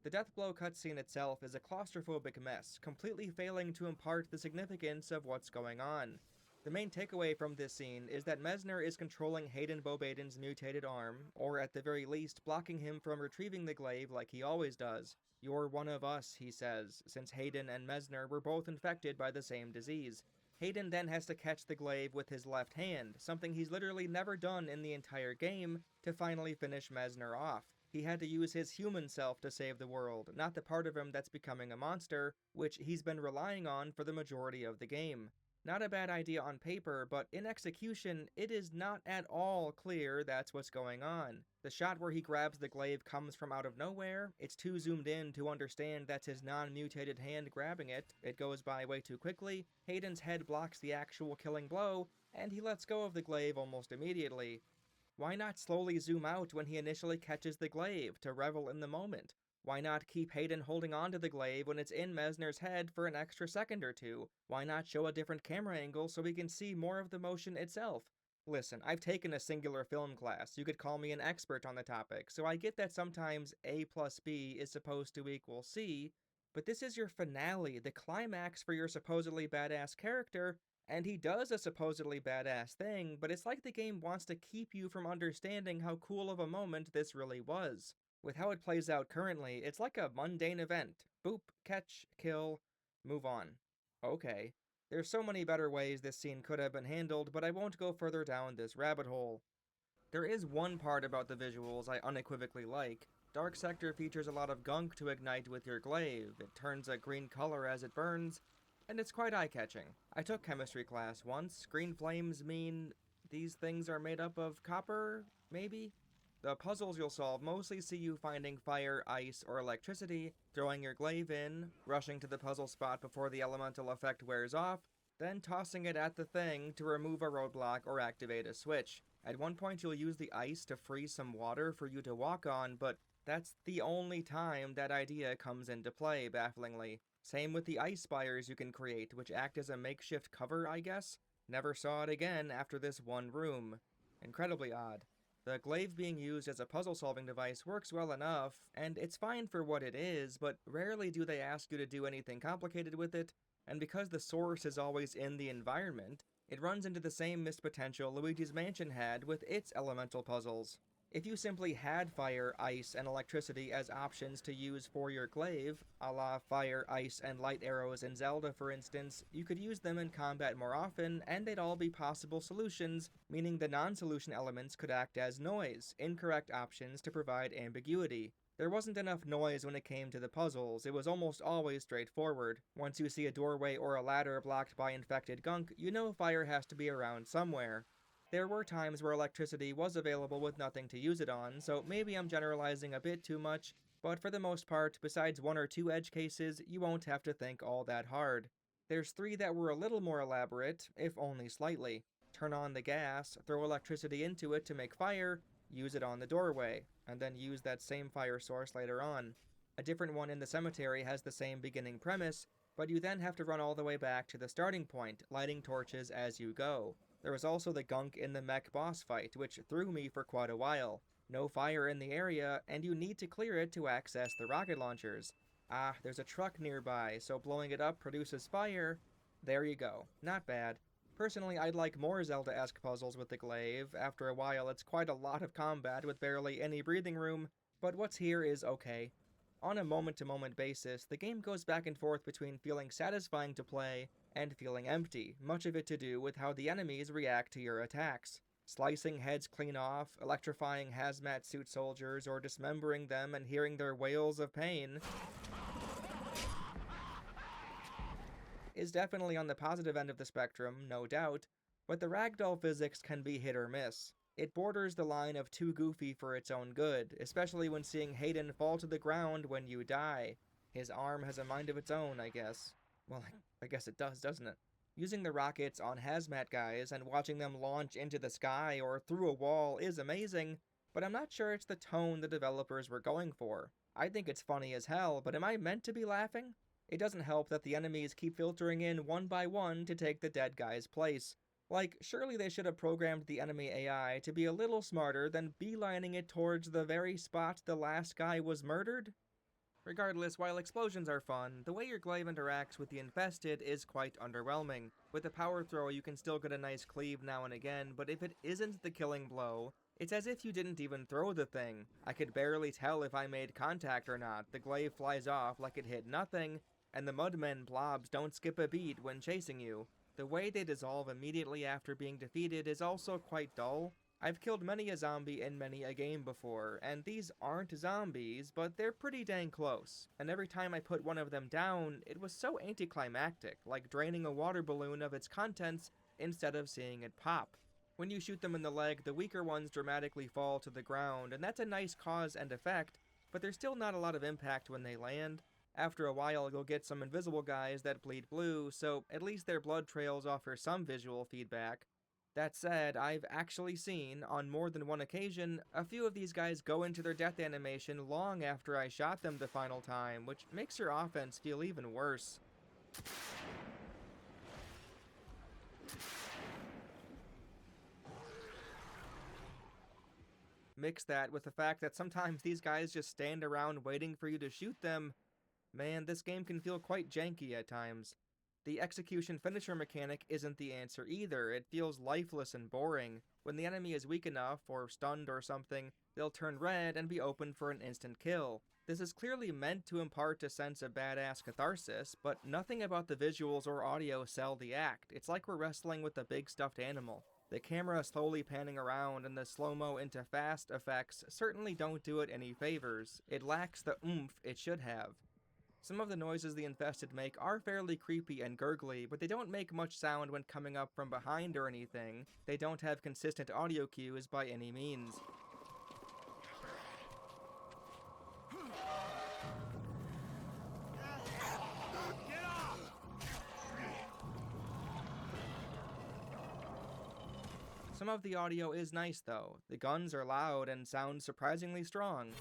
The Deathblow cutscene itself is a claustrophobic mess, completely failing to impart the significance of what's going on. The main takeaway from this scene is that Messner is controlling Hayden Bobaden's mutated arm, or at the very least blocking him from retrieving the glaive like he always does. You're one of us, he says, since Hayden and Messner were both infected by the same disease. Hayden then has to catch the glaive with his left hand, something he's literally never done in the entire game, to finally finish Messner off. He had to use his human self to save the world, not the part of him that's becoming a monster, which he's been relying on for the majority of the game. Not a bad idea on paper, but in execution, it is not at all clear that's what's going on. The shot where he grabs the glaive comes from out of nowhere, it's too zoomed in to understand that's his non-mutated hand grabbing it, it goes by way too quickly, Hayden's head blocks the actual killing blow, and he lets go of the glaive almost immediately. Why not slowly zoom out when he initially catches the glaive, to revel in the moment? Why not keep Hayden holding on to the glaive when it's in Messner's head for an extra second or two? Why not show a different camera angle so we can see more of the motion itself? Listen, I've taken a singular film class, you could call me an expert on the topic, so I get that sometimes A plus B is supposed to equal C, but this is your finale, the climax for your supposedly badass character, and he does a supposedly badass thing, but it's like the game wants to keep you from understanding how cool of a moment this really was. With how it plays out currently, it's like a mundane event. Boop, catch, kill, move on. Okay. There's so many better ways this scene could have been handled, but I won't go further down this rabbit hole. There is one part about the visuals I unequivocally like. Dark Sector features a lot of gunk to ignite with your glaive. It turns a green color as it burns, and it's quite eye-catching. I took chemistry class once. Green flames mean these things are made up of copper, maybe? The puzzles you'll solve mostly see you finding fire, ice, or electricity, throwing your glaive in, rushing to the puzzle spot before the elemental effect wears off, then tossing it at the thing to remove a roadblock or activate a switch. At one point you'll use the ice to freeze some water for you to walk on, but that's the only time that idea comes into play, bafflingly. Same with the ice spires you can create, which act as a makeshift cover, I guess? Never saw it again after this one room. Incredibly odd. The glaive being used as a puzzle-solving device works well enough, and it's fine for what it is, but rarely do they ask you to do anything complicated with it, and because the source is always in the environment, it runs into the same missed potential Luigi's Mansion had with its elemental puzzles. If you simply had fire, ice, and electricity as options to use for your glaive, a la fire, ice, and light arrows in Zelda for instance, you could use them in combat more often, and they'd all be possible solutions, meaning the non-solution elements could act as noise, incorrect options to provide ambiguity. There wasn't enough noise when it came to the puzzles, it was almost always straightforward. Once you see a doorway or a ladder blocked by infected gunk, you know fire has to be around somewhere. There were times where electricity was available with nothing to use it on, so maybe I'm generalizing a bit too much, but for the most part, besides one or two edge cases, you won't have to think all that hard. There's three that were a little more elaborate, if only slightly. Turn on the gas, throw electricity into it to make fire, use it on the doorway, and then use that same fire source later on. A different one in the cemetery has the same beginning premise, but you then have to run all the way back to the starting point, lighting torches as you go. There was also the gunk in the mech boss fight, which threw me for quite a while. No fire in the area, and you need to clear it to access the rocket launchers. Ah, there's a truck nearby, so blowing it up produces fire. There you go. Not bad. Personally, I'd like more Zelda-esque puzzles with the glaive. After a while, it's quite a lot of combat with barely any breathing room, but what's here is okay. On a moment-to-moment basis, the game goes back and forth between feeling satisfying to play and feeling empty, much of it to do with how the enemies react to your attacks. Slicing heads clean off, electrifying hazmat suit soldiers, or dismembering them and hearing their wails of pain is definitely on the positive end of the spectrum, no doubt, but the ragdoll physics can be hit or miss. It borders the line of too goofy for its own good, especially when seeing Hayden fall to the ground when you die. His arm has a mind of its own, I guess. Well, I guess it does, doesn't it? Using the rockets on hazmat guys and watching them launch into the sky or through a wall is amazing, but I'm not sure it's the tone the developers were going for. I think it's funny as hell, but am I meant to be laughing? It doesn't help that the enemies keep filtering in one by one to take the dead guy's place. Like, surely they should have programmed the enemy AI to be a little smarter than beelining it towards the very spot the last guy was murdered? Regardless, while explosions are fun, the way your glaive interacts with the infested is quite underwhelming. With a power throw, you can still get a nice cleave now and again, but if it isn't the killing blow, it's as if you didn't even throw the thing. I could barely tell if I made contact or not. The glaive flies off like it hit nothing, and the mudmen blobs don't skip a beat when chasing you. The way they dissolve immediately after being defeated is also quite dull. I've killed many a zombie in many a game before, and these aren't zombies, but they're pretty dang close. And every time I put one of them down, it was so anticlimactic, like draining a water balloon of its contents instead of seeing it pop. When you shoot them in the leg, the weaker ones dramatically fall to the ground, and that's a nice cause and effect, but there's still not a lot of impact when they land. After a while, you'll get some invisible guys that bleed blue, so at least their blood trails offer some visual feedback. That said, I've actually seen, on more than one occasion, a few of these guys go into their death animation long after I shot them the final time, which makes your offense feel even worse. Mix that with the fact that sometimes these guys just stand around waiting for you to shoot them. Man, this game can feel quite janky at times. The execution finisher mechanic isn't the answer either. It feels lifeless and boring. When the enemy is weak enough, or stunned or something, they'll turn red and be open for an instant kill. This is clearly meant to impart a sense of badass catharsis, but nothing about the visuals or audio sell the act. It's like we're wrestling with a big stuffed animal. The camera slowly panning around and the slow-mo into fast effects certainly don't do it any favors. It lacks the oomph it should have. Some of the noises the infested make are fairly creepy and gurgly, but they don't make much sound when coming up from behind or anything. They don't have consistent audio cues by any means. Some of the audio is nice though. The guns are loud and sound surprisingly strong.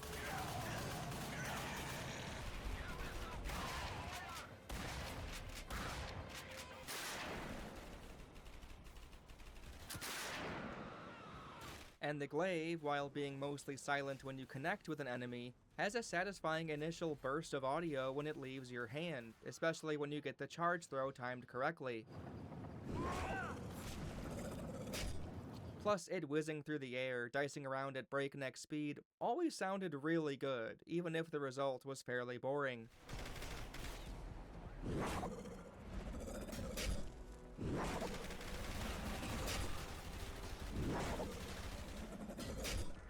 And the glaive, while being mostly silent when you connect with an enemy, has a satisfying initial burst of audio when it leaves your hand, especially when you get the charge throw timed correctly. Plus, it whizzing through the air, dicing around at breakneck speed, always sounded really good, even if the result was fairly boring.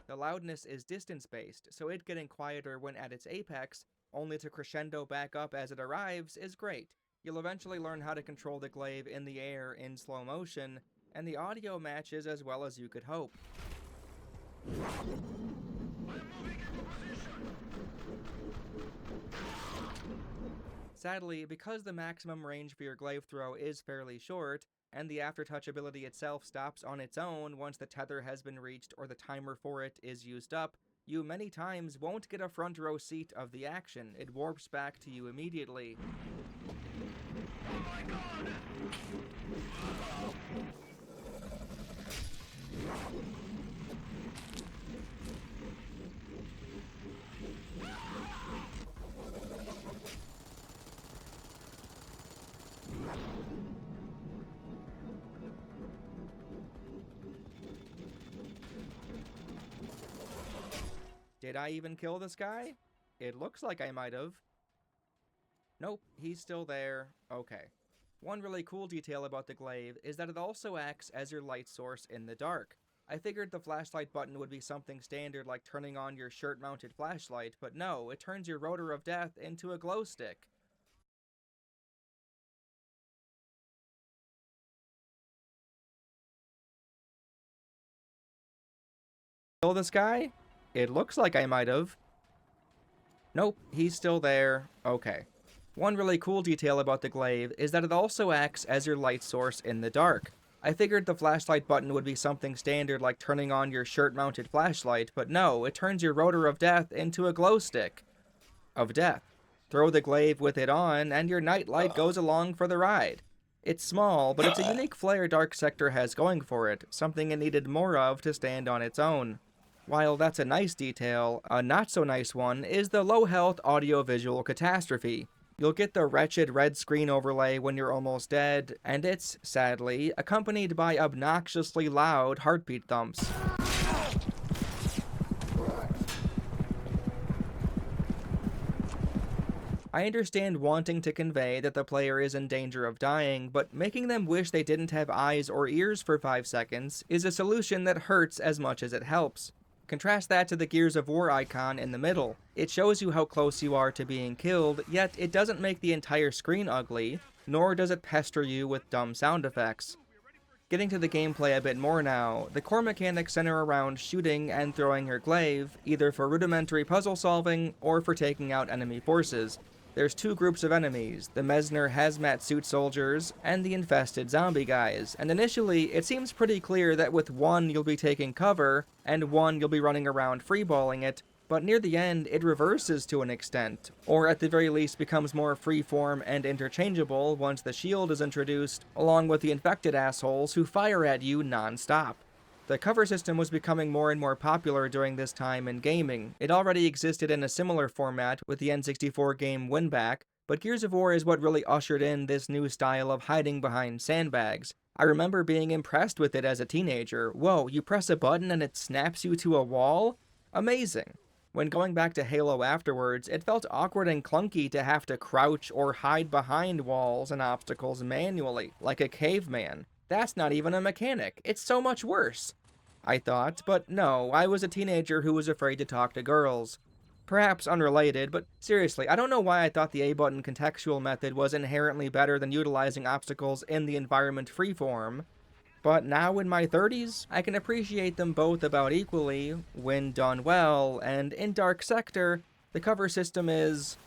The loudness is distance-based, so it getting quieter when at its apex, only to crescendo back up as it arrives, is great. You'll eventually learn how to control the glaive in the air in slow motion, and the audio matches as well as you could hope. Sadly, because the maximum range for your glaive throw is fairly short, and the aftertouch ability itself stops on its own once the tether has been reached or the timer for it is used up, you many times won't get a front row seat of the action. It warps back to you immediately. Oh my God! Did I even kill this guy? It looks like I might have. Nope, he's still there. Okay. One really cool detail about the glaive is that it also acts as your light source in the dark. I figured the flashlight button would be something standard like turning on your shirt-mounted flashlight, but no, it turns your rotor of death into a glow stick. Kill this guy? It looks like I might have. Nope, he's still there. Okay. One really cool detail about the glaive is that it also acts as your light source in the dark. I figured the flashlight button would be something standard like turning on your shirt-mounted flashlight, but no, it turns your rotor of death into a glow stick. Of death. Throw the glaive with it on, and your nightlight goes along for the ride. It's small, but it's a unique flair Dark Sector has going for it, something it needed more of to stand on its own. While that's a nice detail, a not-so-nice one is the low-health audio-visual catastrophe. You'll get the wretched red screen overlay when you're almost dead, and it's, sadly, accompanied by obnoxiously loud heartbeat thumps. I understand wanting to convey that the player is in danger of dying, but making them wish they didn't have eyes or ears for 5 seconds is a solution that hurts as much as it helps. Contrast that to the Gears of War icon in the middle. It shows you how close you are to being killed, yet it doesn't make the entire screen ugly, nor does it pester you with dumb sound effects. Getting to the gameplay a bit more now, the core mechanics center around shooting and throwing your glaive, either for rudimentary puzzle solving or for taking out enemy forces. There's 2 groups of enemies, the Messner hazmat suit soldiers and the infested zombie guys, and initially it seems pretty clear that with one you'll be taking cover, and one you'll be running around freeballing it, but near the end it reverses to an extent, or at the very least becomes more freeform and interchangeable once the shield is introduced, along with the infected assholes who fire at you non-stop. The cover system was becoming more and more popular during this time in gaming. It already existed in a similar format with the N64 game Winback, but Gears of War is what really ushered in this new style of hiding behind sandbags. I remember being impressed with it as a teenager. Whoa, you press a button and it snaps you to a wall? Amazing. When going back to Halo afterwards, it felt awkward and clunky to have to crouch or hide behind walls and obstacles manually, like a caveman. That's not even a mechanic. It's so much worse, I thought, but no, I was a teenager who was afraid to talk to girls. Perhaps unrelated, but seriously, I don't know why I thought the A-button contextual method was inherently better than utilizing obstacles in the environment freeform. But now in my 30s, I can appreciate them both about equally when done well, and in Dark Sector, the cover system is,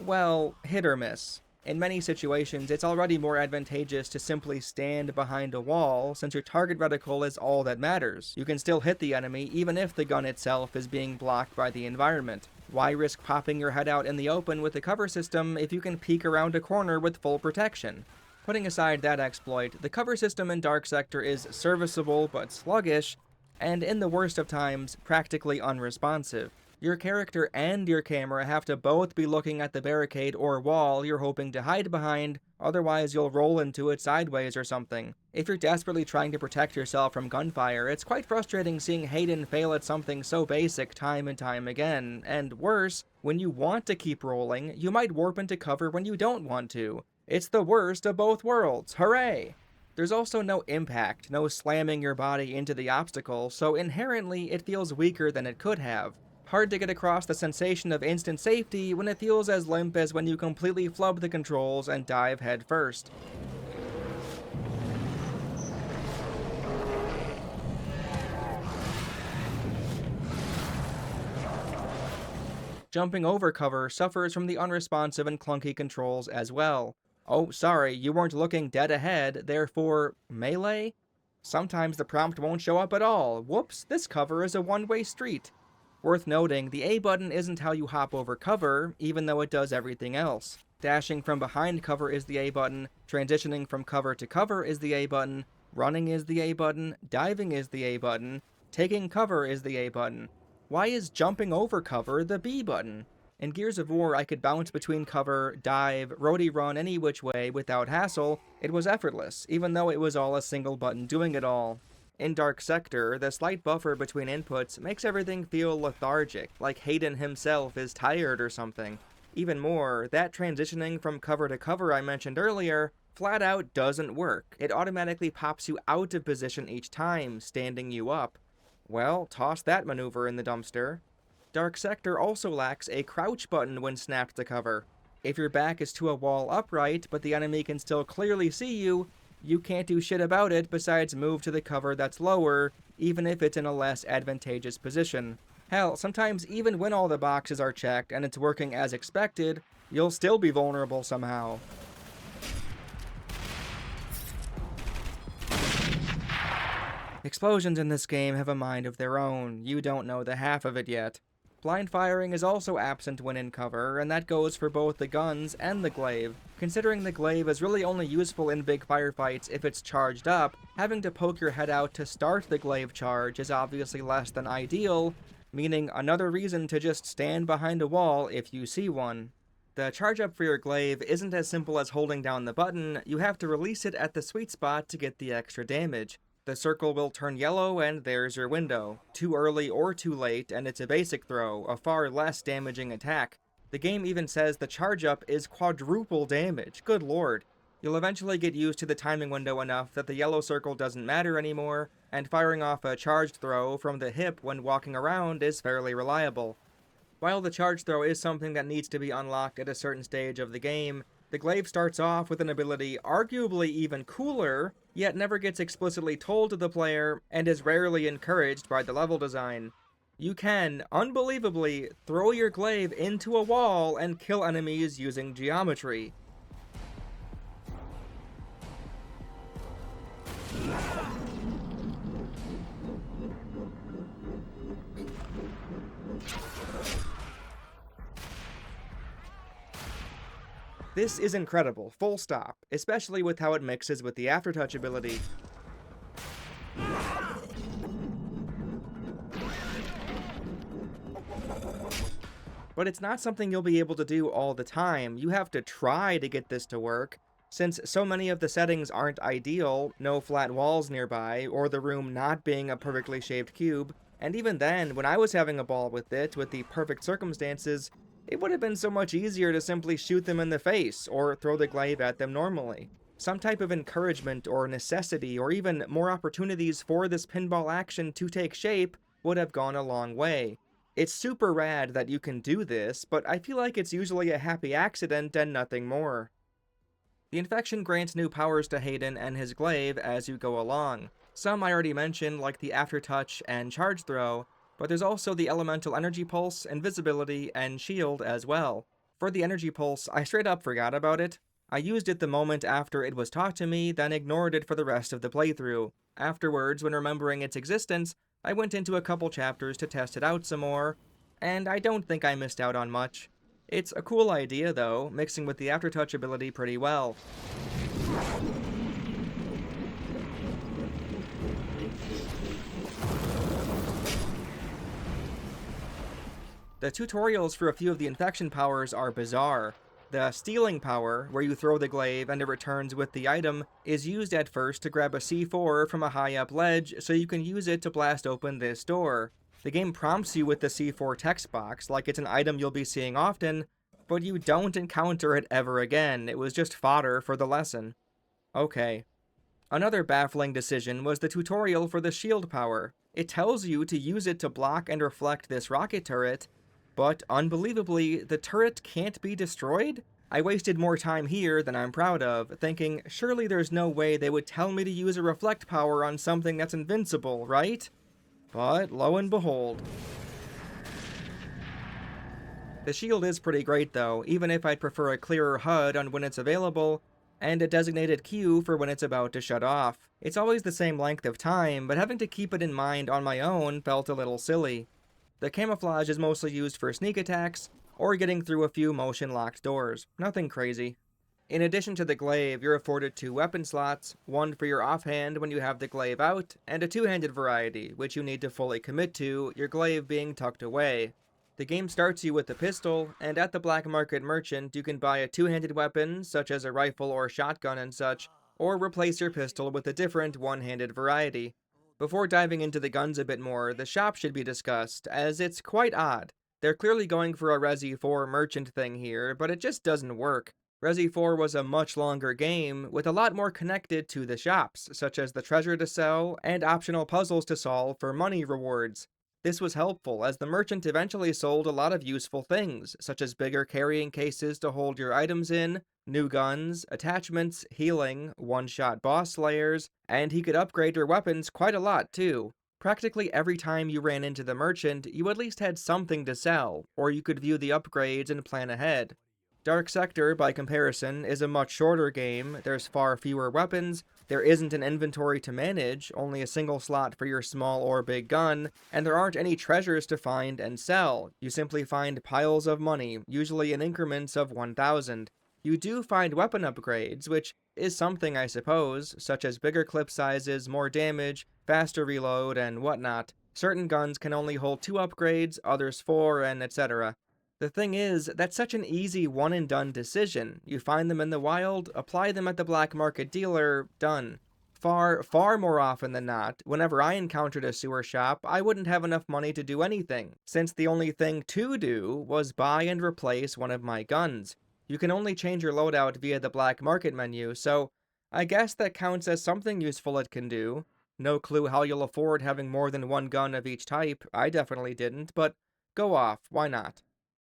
well, hit or miss. In many situations, it's already more advantageous to simply stand behind a wall, since your target reticle is all that matters. You can still hit the enemy, even if the gun itself is being blocked by the environment. Why risk popping your head out in the open with the cover system if you can peek around a corner with full protection? Putting aside that exploit, the cover system in Dark Sector is serviceable but sluggish, and in the worst of times, practically unresponsive. Your character and your camera have to both be looking at the barricade or wall you're hoping to hide behind, otherwise you'll roll into it sideways or something. If you're desperately trying to protect yourself from gunfire, it's quite frustrating seeing Hayden fail at something so basic time and time again, and worse, when you want to keep rolling, you might warp into cover when you don't want to. It's the worst of both worlds, hooray! There's also no impact, no slamming your body into the obstacle, so inherently it feels weaker than it could have. Hard to get across the sensation of instant safety when it feels as limp as when you completely flub the controls and dive head first. Jumping over cover suffers from the unresponsive and clunky controls as well. Oh, sorry, you weren't looking dead ahead, therefore, melee? Sometimes the prompt won't show up at all. Whoops, this cover is a one-way street. Worth noting, the A button isn't how you hop over cover, even though it does everything else. Dashing from behind cover is the A button, transitioning from cover to cover is the A button, running is the A button, diving is the A button, taking cover is the A button. Why is jumping over cover the B button? In Gears of War, I could bounce between cover, dive, roadie run any which way without hassle. It was effortless, even though it was all a single button doing it all. In Dark Sector, the slight buffer between inputs makes everything feel lethargic, like Hayden himself is tired or something. Even more, that transitioning from cover to cover I mentioned earlier flat out doesn't work. It automatically pops you out of position each time, standing you up. Well, toss that maneuver in the dumpster. Dark Sector also lacks a crouch button when snapped to cover. If your back is to a wall upright, but the enemy can still clearly see you, you can't do shit about it besides move to the cover that's lower, even if it's in a less advantageous position. Hell, sometimes even when all the boxes are checked and it's working as expected, you'll still be vulnerable somehow. Explosions in this game have a mind of their own. You don't know the half of it yet. Blind firing is also absent when in cover, and that goes for both the guns and the glaive. Considering the glaive is really only useful in big firefights if it's charged up, having to poke your head out to start the glaive charge is obviously less than ideal, meaning another reason to just stand behind a wall if you see one. The charge up for your glaive isn't as simple as holding down the button, you have to release it at the sweet spot to get the extra damage. The circle will turn yellow and there's your window. Too early or too late and it's a basic throw, a far less damaging attack. The game even says the charge up is quadruple damage, good lord. You'll eventually get used to the timing window enough that the yellow circle doesn't matter anymore, and firing off a charged throw from the hip when walking around is fairly reliable. While the charge throw is something that needs to be unlocked at a certain stage of the game, the glaive starts off with an ability arguably even cooler, yet never gets explicitly told to the player, and is rarely encouraged by the level design. You can, unbelievably, throw your glaive into a wall and kill enemies using geometry. This is incredible, full stop, especially with how it mixes with the aftertouch ability. But it's not something you'll be able to do all the time. You have to try to get this to work, since so many of the settings aren't ideal, no flat walls nearby, or the room not being a perfectly shaped cube, and even then, when I was having a ball with it, with the perfect circumstances, it would have been so much easier to simply shoot them in the face, or throw the glaive at them normally. Some type of encouragement or necessity, or even more opportunities for this pinball action to take shape would have gone a long way. It's super rad that you can do this, but I feel like it's usually a happy accident and nothing more. The infection grants new powers to Hayden and his glaive as you go along. Some I already mentioned, like the aftertouch and charge throw, but there's also the elemental energy pulse, invisibility, and shield as well. For the energy pulse, I straight up forgot about it. I used it the moment after it was taught to me, then ignored it for the rest of the playthrough. Afterwards, when remembering its existence, I went into a couple chapters to test it out some more, and I don't think I missed out on much. It's a cool idea though, mixing with the aftertouch ability pretty well. The tutorials for a few of the infection powers are bizarre. The stealing power, where you throw the glaive and it returns with the item, is used at first to grab a C4 from a high-up ledge so you can use it to blast open this door. The game prompts you with the C4 text box like it's an item you'll be seeing often, but you don't encounter it ever again. It was just fodder for the lesson. Okay. Another baffling decision was the tutorial for the shield power. It tells you to use it to block and reflect this rocket turret, but unbelievably, the turret can't be destroyed? I wasted more time here than I'm proud of, thinking surely there's no way they would tell me to use a reflect power on something that's invincible, right? But lo and behold. The shield is pretty great though, even if I'd prefer a clearer HUD on when it's available, and a designated queue for when it's about to shut off. It's always the same length of time, but having to keep it in mind on my own felt a little silly. The camouflage is mostly used for sneak attacks, or getting through a few motion-locked doors. Nothing crazy. In addition to the glaive, you're afforded 2 weapon slots, one for your offhand when you have the glaive out, and a two-handed variety, which you need to fully commit to, your glaive being tucked away. The game starts you with the pistol, and at the black market merchant you can buy a two-handed weapon, such as a rifle or shotgun and such, or replace your pistol with a different one-handed variety. Before diving into the guns a bit more, the shop should be discussed, as it's quite odd. They're clearly going for a Resi 4 merchant thing here, but it just doesn't work. Resi 4 was a much longer game, with a lot more connected to the shops, such as the treasure to sell, and optional puzzles to solve for money rewards. This was helpful, as the merchant eventually sold a lot of useful things, such as bigger carrying cases to hold your items in, new guns, attachments, healing, one-shot boss slayers, and he could upgrade your weapons quite a lot too. Practically every time you ran into the merchant, you at least had something to sell, or you could view the upgrades and plan ahead. Dark Sector, by comparison, is a much shorter game, there's far fewer weapons, there isn't an inventory to manage, only a single slot for your small or big gun, and there aren't any treasures to find and sell. You simply find piles of money, usually in increments of 1,000. You do find weapon upgrades, which is something I suppose, such as bigger clip sizes, more damage, faster reload, and whatnot. Certain guns can only hold 2 upgrades, others 4, and etc. The thing is, that's such an easy one-and-done decision. You find them in the wild, apply them at the black market dealer, done. Far more often than not, whenever I encountered a sewer shop, I wouldn't have enough money to do anything, since the only thing to do was buy and replace one of my guns. You can only change your loadout via the black market menu, so I guess that counts as something useful it can do. No clue how you'll afford having more than one gun of each type, I definitely didn't, but go off, why not?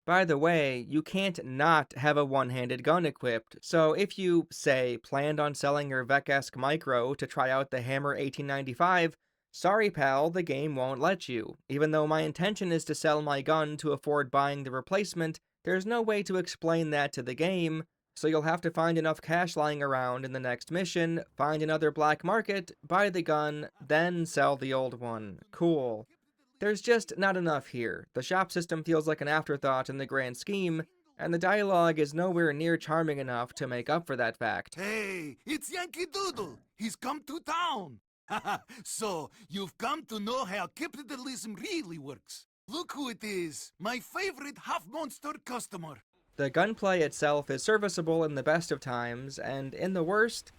By the way, you can't not have a one-handed gun equipped, so if you, say, planned on selling your Vec-esque Micro to try out the Hammer 1895, sorry pal, the game won't let you. Even though my intention is to sell my gun to afford buying the replacement, there's no way to explain that to the game, so you'll have to find enough cash lying around in the next mission, find another black market, buy the gun, then sell the old one. Cool. There's just not enough here. The shop system feels like an afterthought in the grand scheme, and the dialogue is nowhere near charming enough to make up for that fact. Hey, it's Yankee Doodle. He's come to town. So, you've come to know how capitalism really works. Look who it is, my favorite half-monster customer. The gunplay itself is serviceable in the best of times, and in the worst,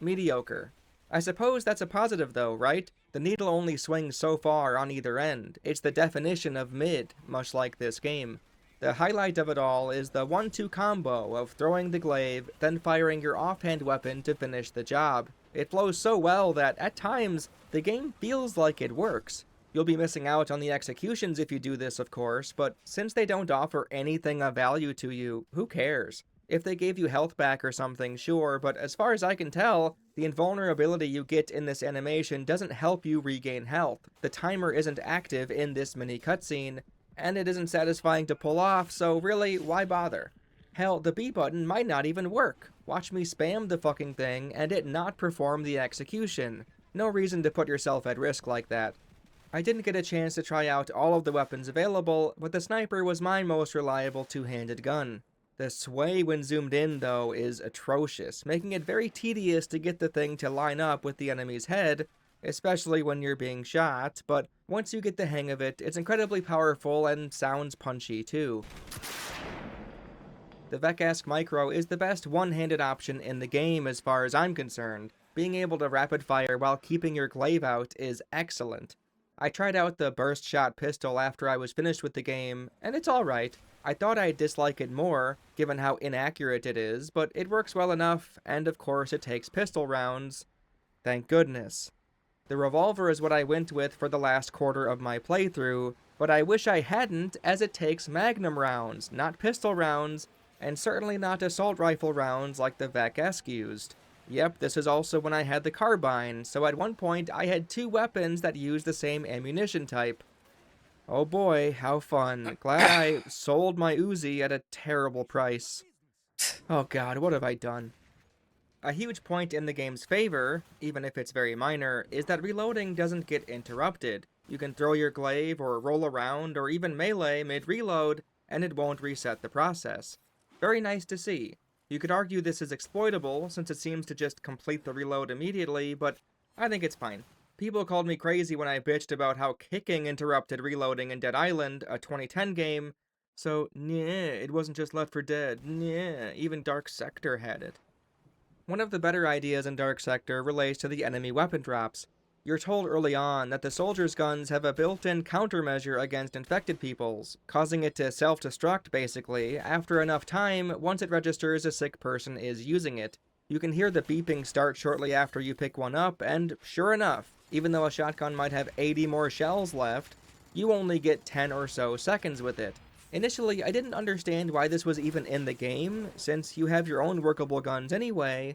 mediocre. I suppose that's a positive though, right? The needle only swings so far on either end. It's the definition of mid, much like this game. The highlight of it all is the 1-2 combo of throwing the glaive, then firing your offhand weapon to finish the job. It flows so well that, at times, the game feels like it works. You'll be missing out on the executions if you do this, of course, but since they don't offer anything of value to you, who cares? If they gave you health back or something, sure, but as far as I can tell, the invulnerability you get in this animation doesn't help you regain health. The timer isn't active in this mini cutscene, and it isn't satisfying to pull off, so really, why bother? Hell, the B button might not even work. Watch me spam the fucking thing, and it not perform the execution. No reason to put yourself at risk like that. I didn't get a chance to try out all of the weapons available, but the sniper was my most reliable two-handed gun. The sway when zoomed in, though, is atrocious, making it very tedious to get the thing to line up with the enemy's head, especially when you're being shot, but once you get the hang of it, it's incredibly powerful and sounds punchy, too. The Vec-esque Micro is the best one-handed option in the game as far as I'm concerned. Being able to rapid fire while keeping your glaive out is excellent. I tried out the burst shot pistol after I was finished with the game, and it's alright. I thought I'd dislike it more, given how inaccurate it is, but it works well enough, and of course it takes pistol rounds. Thank goodness. The revolver is what I went with for the last quarter of my playthrough, but I wish I hadn't, as it takes magnum rounds, not pistol rounds, and certainly not assault rifle rounds like the Vec-esque used. Yep, this is also when I had the carbine, so at one point I had 2 weapons that used the same ammunition type. Oh boy, how fun. Glad I sold my Uzi at a terrible price. Oh god, what have I done? A huge point in the game's favor, even if it's very minor, is that reloading doesn't get interrupted. You can throw your glaive or roll around or even melee mid-reload, and it won't reset the process. Very nice to see. You could argue this is exploitable, since it seems to just complete the reload immediately, but I think it's fine. People called me crazy when I bitched about how kicking interrupted reloading in Dead Island, a 2010 game, so nah, it wasn't just Left 4 Dead, nah, even Dark Sector had it. One of the better ideas in Dark Sector relates to the enemy weapon drops. You're told early on that the soldiers' guns have a built-in countermeasure against infected people's, causing it to self-destruct basically, after enough time once it registers a sick person is using it. You can hear the beeping start shortly after you pick one up, and sure enough, even though a shotgun might have 80 more shells left, you only get 10 or so seconds with it. Initially, I didn't understand why this was even in the game, since you have your own workable guns anyway,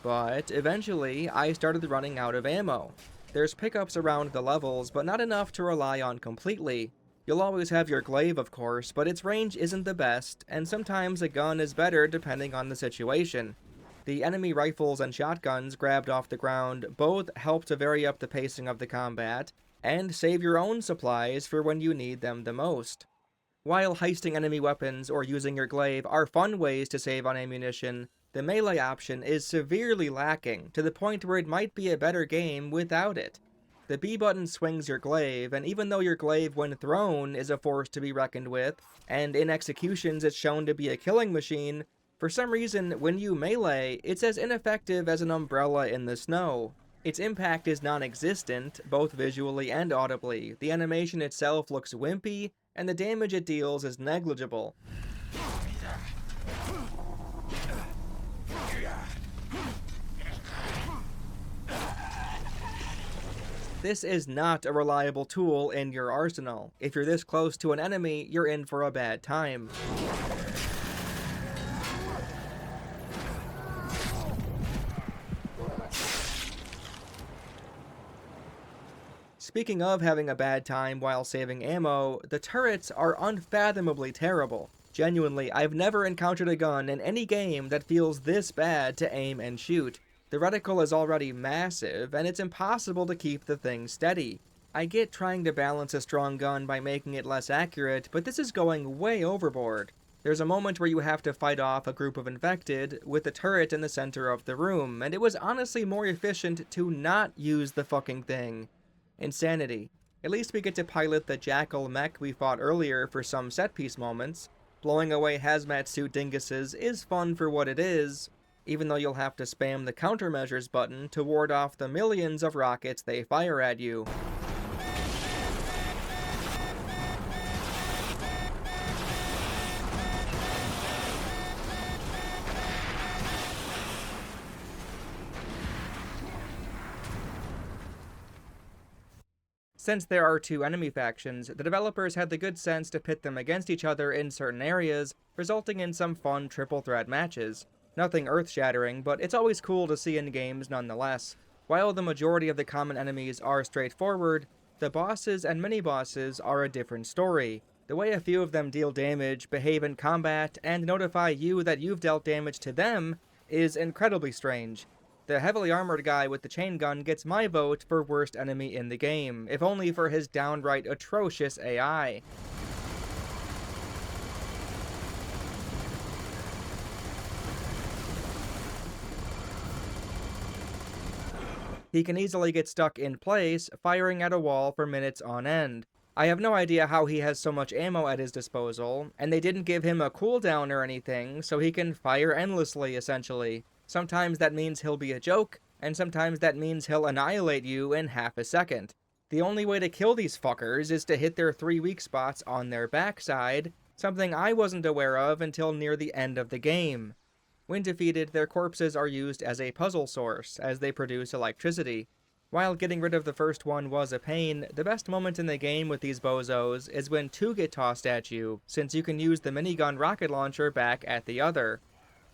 but eventually I started running out of ammo. There's pickups around the levels, but not enough to rely on completely. You'll always have your glaive, of course, but its range isn't the best, and sometimes a gun is better depending on the situation. The enemy rifles and shotguns grabbed off the ground both help to vary up the pacing of the combat, and save your own supplies for when you need them the most. While heisting enemy weapons or using your glaive are fun ways to save on ammunition, the melee option is severely lacking, to the point where it might be a better game without it. The B button swings your glaive, and even though your glaive when thrown is a force to be reckoned with, and in executions it's shown to be a killing machine, for some reason when you melee, it's as ineffective as an umbrella in the snow. Its impact is non-existent, both visually and audibly. The animation itself looks wimpy, and the damage it deals is negligible. This is not a reliable tool in your arsenal. If you're this close to an enemy, you're in for a bad time. Speaking of having a bad time while saving ammo, the turrets are unfathomably terrible. Genuinely, I've never encountered a gun in any game that feels this bad to aim and shoot. The reticle is already massive, and it's impossible to keep the thing steady. I get trying to balance a strong gun by making it less accurate, but this is going way overboard. There's a moment where you have to fight off a group of infected, with the turret in the center of the room, and it was honestly more efficient to not use the fucking thing. Insanity. At least we get to pilot the Jackal mech we fought earlier for some set-piece moments. Blowing away hazmat suit dinguses is fun for what it is, even though you'll have to spam the countermeasures button to ward off the millions of rockets they fire at you. Since there are two enemy factions, the developers had the good sense to pit them against each other in certain areas, resulting in some fun triple threat matches. Nothing earth-shattering, but it's always cool to see in games nonetheless. While the majority of the common enemies are straightforward, the bosses and mini-bosses are a different story. The way a few of them deal damage, behave in combat, and notify you that you've dealt damage to them is incredibly strange. The heavily armored guy with the chain gun gets my vote for worst enemy in the game, if only for his downright atrocious AI. He can easily get stuck in place, firing at a wall for minutes on end. I have no idea how he has so much ammo at his disposal, and they didn't give him a cooldown or anything, so he can fire endlessly, essentially. Sometimes that means he'll be a joke, and sometimes that means he'll annihilate you in half a second. The only way to kill these fuckers is to hit their 3 weak spots on their backside, something I wasn't aware of until near the end of the game. When defeated, their corpses are used as a puzzle source, as they produce electricity. While getting rid of the first one was a pain, the best moment in the game with these bozos is when 2 get tossed at you, since you can use the minigun rocket launcher back at the other.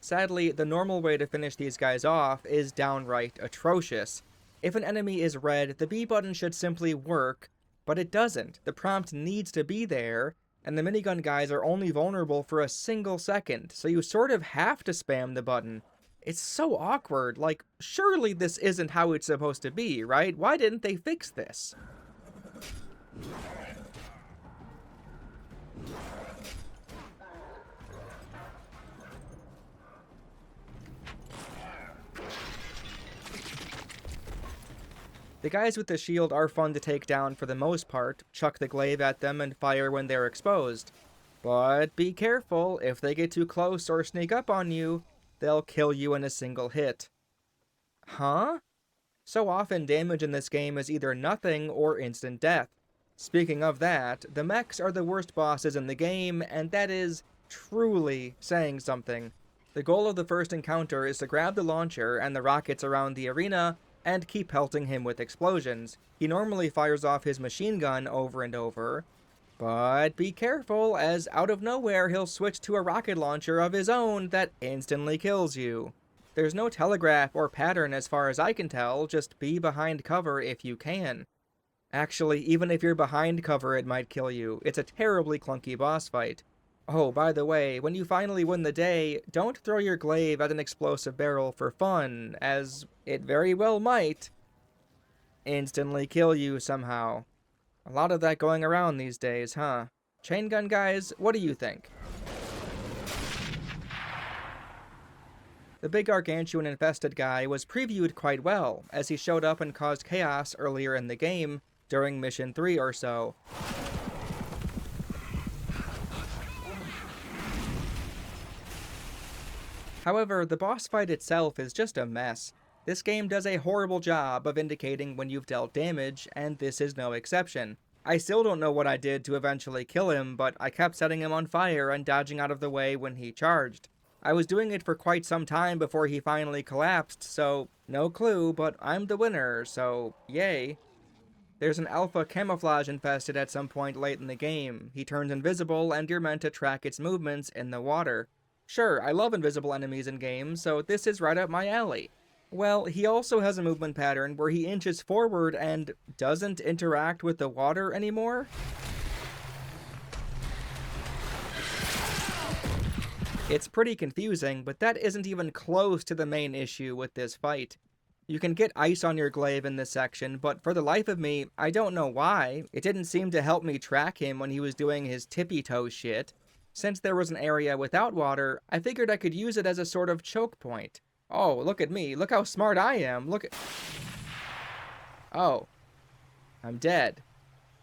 Sadly, the normal way to finish these guys off is downright atrocious. If an enemy is red, the B button should simply work, but it doesn't. The prompt needs to be there, and the minigun guys are only vulnerable for a single second, so you sort of have to spam the button. It's so awkward, like, surely this isn't how it's supposed to be, right? Why didn't they fix this? The guys with the shield are fun to take down for the most part, chuck the glaive at them and fire when they're exposed. But be careful, if they get too close or sneak up on you, they'll kill you in a single hit. Huh? So often damage in this game is either nothing or instant death. Speaking of that, the mechs are the worst bosses in the game, and that is truly saying something. The goal of the first encounter is to grab the launcher and the rockets around the arena, and keep pelting him with explosions. He normally fires off his machine gun over and over, but be careful, as out of nowhere he'll switch to a rocket launcher of his own that instantly kills you. There's no telegraph or pattern as far as I can tell, just be behind cover if you can. Actually, even if you're behind cover, it might kill you. It's a terribly clunky boss fight. Oh, by the way, when you finally win the day, don't throw your glaive at an explosive barrel for fun, as it very well might instantly kill you somehow. A lot of that going around these days, huh? Chain gun guys, what do you think? The big gargantuan infested guy was previewed quite well, as he showed up and caused chaos earlier in the game, during Mission 3 or so. However, the boss fight itself is just a mess. This game does a horrible job of indicating when you've dealt damage, and this is no exception. I still don't know what I did to eventually kill him, but I kept setting him on fire and dodging out of the way when he charged. I was doing it for quite some time before he finally collapsed, so no clue, but I'm the winner, so yay. There's an alpha camouflage infested at some point late in the game. He turns invisible and you're meant to track its movements in the water. Sure, I love invisible enemies in games, so this is right up my alley. Well, he also has a movement pattern where he inches forward and doesn't interact with the water anymore. It's pretty confusing, but that isn't even close to the main issue with this fight. You can get ice on your glaive in this section, but for the life of me, I don't know why. It didn't seem to help me track him when he was doing his tippy-toe shit. Since there was an area without water, I figured I could use it as a sort of choke point. Oh, look at me. Look how smart I am. Look at... Oh. I'm dead.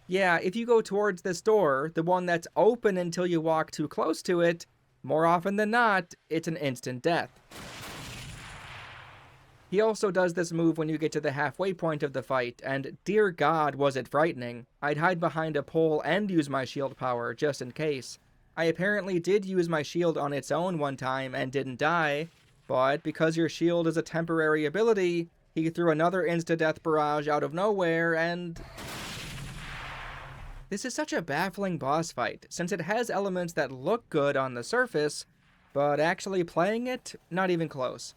Yeah, if you go towards this door, the one that's open until you walk too close to it, more often than not, it's an instant death. He also does this move when you get to the halfway point of the fight, and dear God was it frightening. I'd hide behind a pole and use my shield power, just in case. I apparently did use my shield on its own one time and didn't die, but because your shield is a temporary ability, he threw another insta-death barrage out of nowhere, and... This is such a baffling boss fight, since it has elements that look good on the surface, but actually playing it, not even close.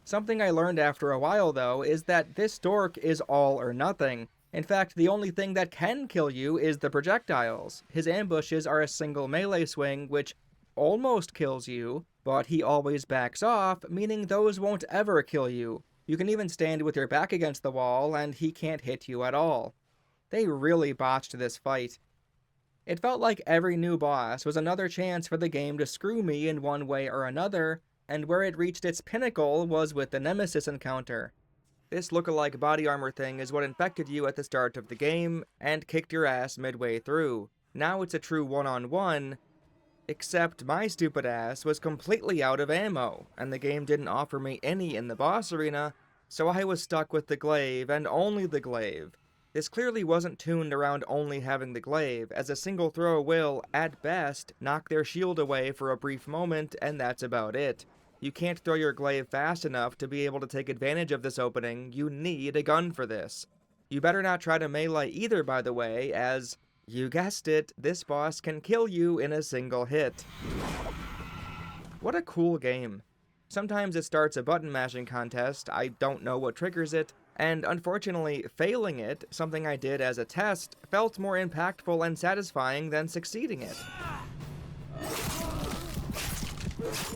Something I learned after a while, though, is that this dork is all or nothing. In fact, the only thing that can kill you is the projectiles. His ambushes are a single melee swing, which almost kills you, but he always backs off, meaning those won't ever kill you. You can even stand with your back against the wall, and he can't hit you at all. They really botched this fight. It felt like every new boss was another chance for the game to screw me in one way or another, and where it reached its pinnacle was with the Nemesis encounter. This look-alike body armor thing is what infected you at the start of the game, and kicked your ass midway through. Now it's a true one-on-one, except my stupid ass was completely out of ammo, and the game didn't offer me any in the boss arena, so I was stuck with the glaive, and only the glaive. This clearly wasn't tuned around only having the glaive, as a single throw will, at best, knock their shield away for a brief moment, and that's about it. You can't throw your glaive fast enough to be able to take advantage of this opening. You need a gun for this. You better not try to melee either, by the way, as, you guessed it, this boss can kill you in a single hit. What a cool game. Sometimes it starts a button mashing contest, I don't know what triggers it, and unfortunately, failing it, something I did as a test, felt more impactful and satisfying than succeeding it.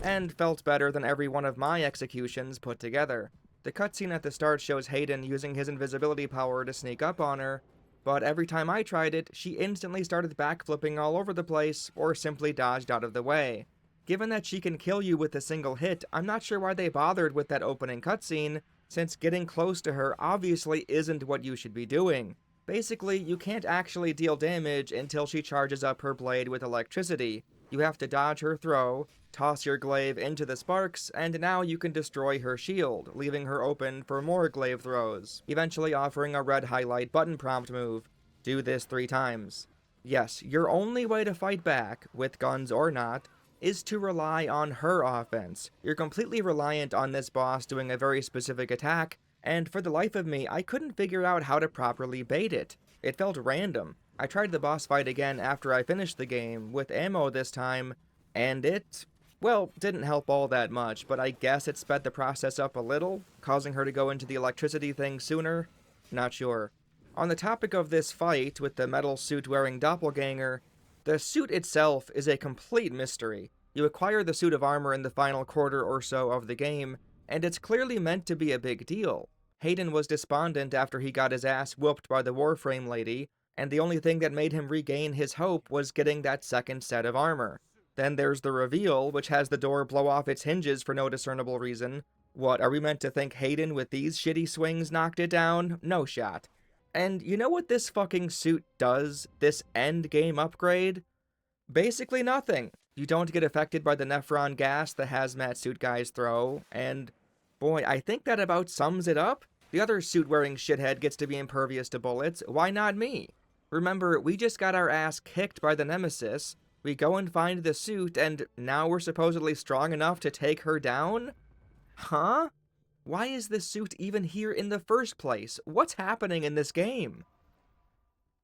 And felt better than every one of my executions put together. The cutscene at the start shows Hayden using his invisibility power to sneak up on her, but every time I tried it, she instantly started backflipping all over the place, or simply dodged out of the way. Given that she can kill you with a single hit, I'm not sure why they bothered with that opening cutscene, since getting close to her obviously isn't what you should be doing. Basically, you can't actually deal damage until she charges up her blade with electricity. You have to dodge her throw, toss your glaive into the sparks, and now you can destroy her shield, leaving her open for more glaive throws, eventually offering a red highlight button prompt move. Do this 3 times. Yes, your only way to fight back, with guns or not, is to rely on her offense. You're completely reliant on this boss doing a very specific attack, and for the life of me, I couldn't figure out how to properly bait it. It felt random. I tried the boss fight again after I finished the game, with ammo this time, and it, well, didn't help all that much, but I guess it sped the process up a little, causing her to go into the electricity thing sooner? Not sure. On the topic of this fight with the metal suit-wearing doppelganger, the suit itself is a complete mystery. You acquire the suit of armor in the final quarter or so of the game, and it's clearly meant to be a big deal. Hayden was despondent after he got his ass whooped by the Warframe lady, and the only thing that made him regain his hope was getting that second set of armor. Then there's the reveal, which has the door blow off its hinges for no discernible reason. What, are we meant to think Hayden with these shitty swings knocked it down? No shot. And you know what this fucking suit does, this end game upgrade? Basically nothing. You don't get affected by the nephron gas the hazmat suit guys throw, and boy, I think that about sums it up. The other suit-wearing shithead gets to be impervious to bullets, why not me? Remember, we just got our ass kicked by the Nemesis, we go and find the suit, and now we're supposedly strong enough to take her down? Huh? Why is this suit even here in the first place? What's happening in this game?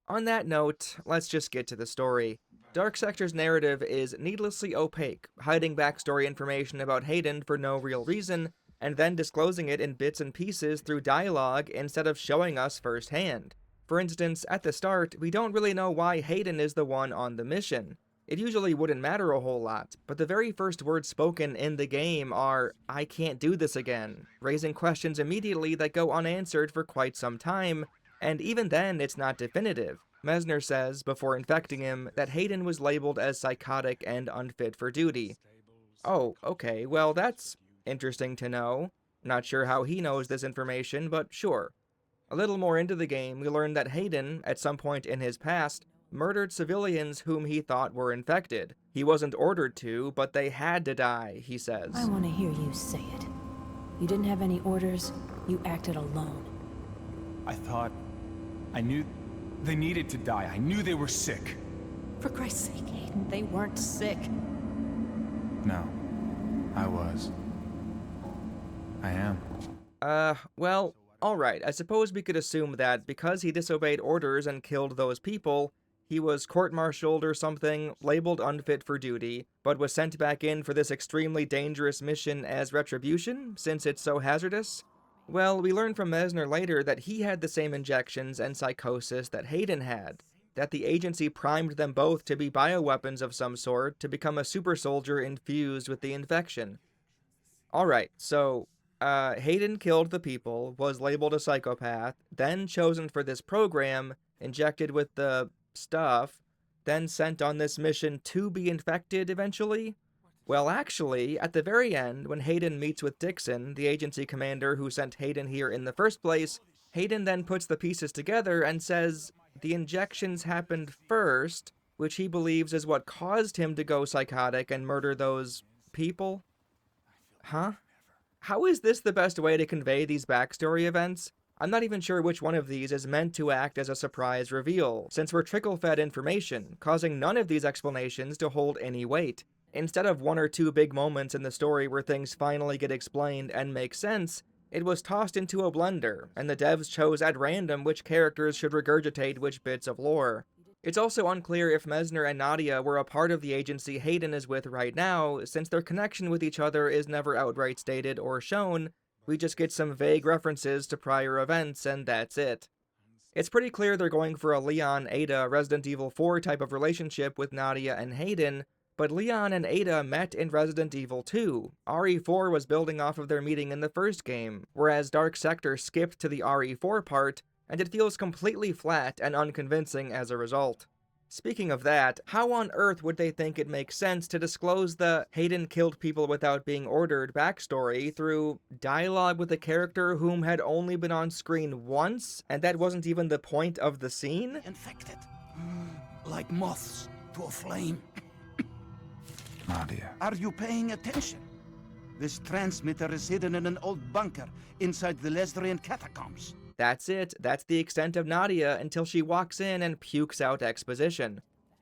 On that note, let's just get to the story. Dark Sector's narrative is needlessly opaque, hiding backstory information about Hayden for no real reason, and then disclosing it in bits and pieces through dialogue instead of showing us firsthand. For instance, at the start, we don't really know why Hayden is the one on the mission. It usually wouldn't matter a whole lot, but the very first words spoken in the game are, "I can't do this again," raising questions immediately that go unanswered for quite some time, and even then it's not definitive. Messner says, before infecting him, that Hayden was labeled as psychotic and unfit for duty. Oh, okay, well that's interesting to know. Not sure how he knows this information, but sure. A little more into the game, we learn that Hayden, at some point in his past, murdered civilians whom he thought were infected. He wasn't ordered to, but they had to die, he says. I want to hear you say it. You didn't have any orders, you acted alone. I knew they needed to die. I knew they were sick. For Christ's sake, Hayden, they weren't sick. No, I was. I am. Well, alright, I suppose we could assume that because he disobeyed orders and killed those people, he was court-martialed or something, labeled unfit for duty, but was sent back in for this extremely dangerous mission as retribution, since it's so hazardous? Well, we learn from Messner later that he had the same injections and psychosis that Hayden had, that the agency primed them both to be bioweapons of some sort to become a super soldier infused with the infection. Alright, so, Hayden killed the people, was labeled a psychopath, then chosen for this program, injected with the stuff, then sent on this mission to be infected eventually? Well, actually, at the very end, when Hayden meets with Dixon, the agency commander who sent Hayden here in the first place, Hayden then puts the pieces together and says the injections happened first, which he believes is what caused him to go psychotic and murder those people? Huh? How is this the best way to convey these backstory events? I'm not even sure which one of these is meant to act as a surprise reveal, since we're trickle-fed information, causing none of these explanations to hold any weight. Instead of one or two big moments in the story where things finally get explained and make sense, it was tossed into a blender, and the devs chose at random which characters should regurgitate which bits of lore. It's also unclear if Messner and Nadia were a part of the agency Hayden is with right now, since their connection with each other is never outright stated or shown. We just get some vague references to prior events, and that's it. It's pretty clear they're going for a Leon-Ada Resident Evil 4 type of relationship with Nadia and Hayden, but Leon and Ada met in Resident Evil 2. RE4 was building off of their meeting in the first game, whereas Dark Sector skipped to the RE4 part, and it feels completely flat and unconvincing as a result. Speaking of that, how on earth would they think it makes sense to disclose the Hayden killed people without being ordered backstory through dialogue with a character whom had only been on screen once, and that wasn't even the point of the scene? Infected. Like moths to a flame. Nadia. Are you paying attention? This transmitter is hidden in an old bunker inside the Lesdrian catacombs. That's it, that's the extent of Nadia until she walks in and pukes out exposition.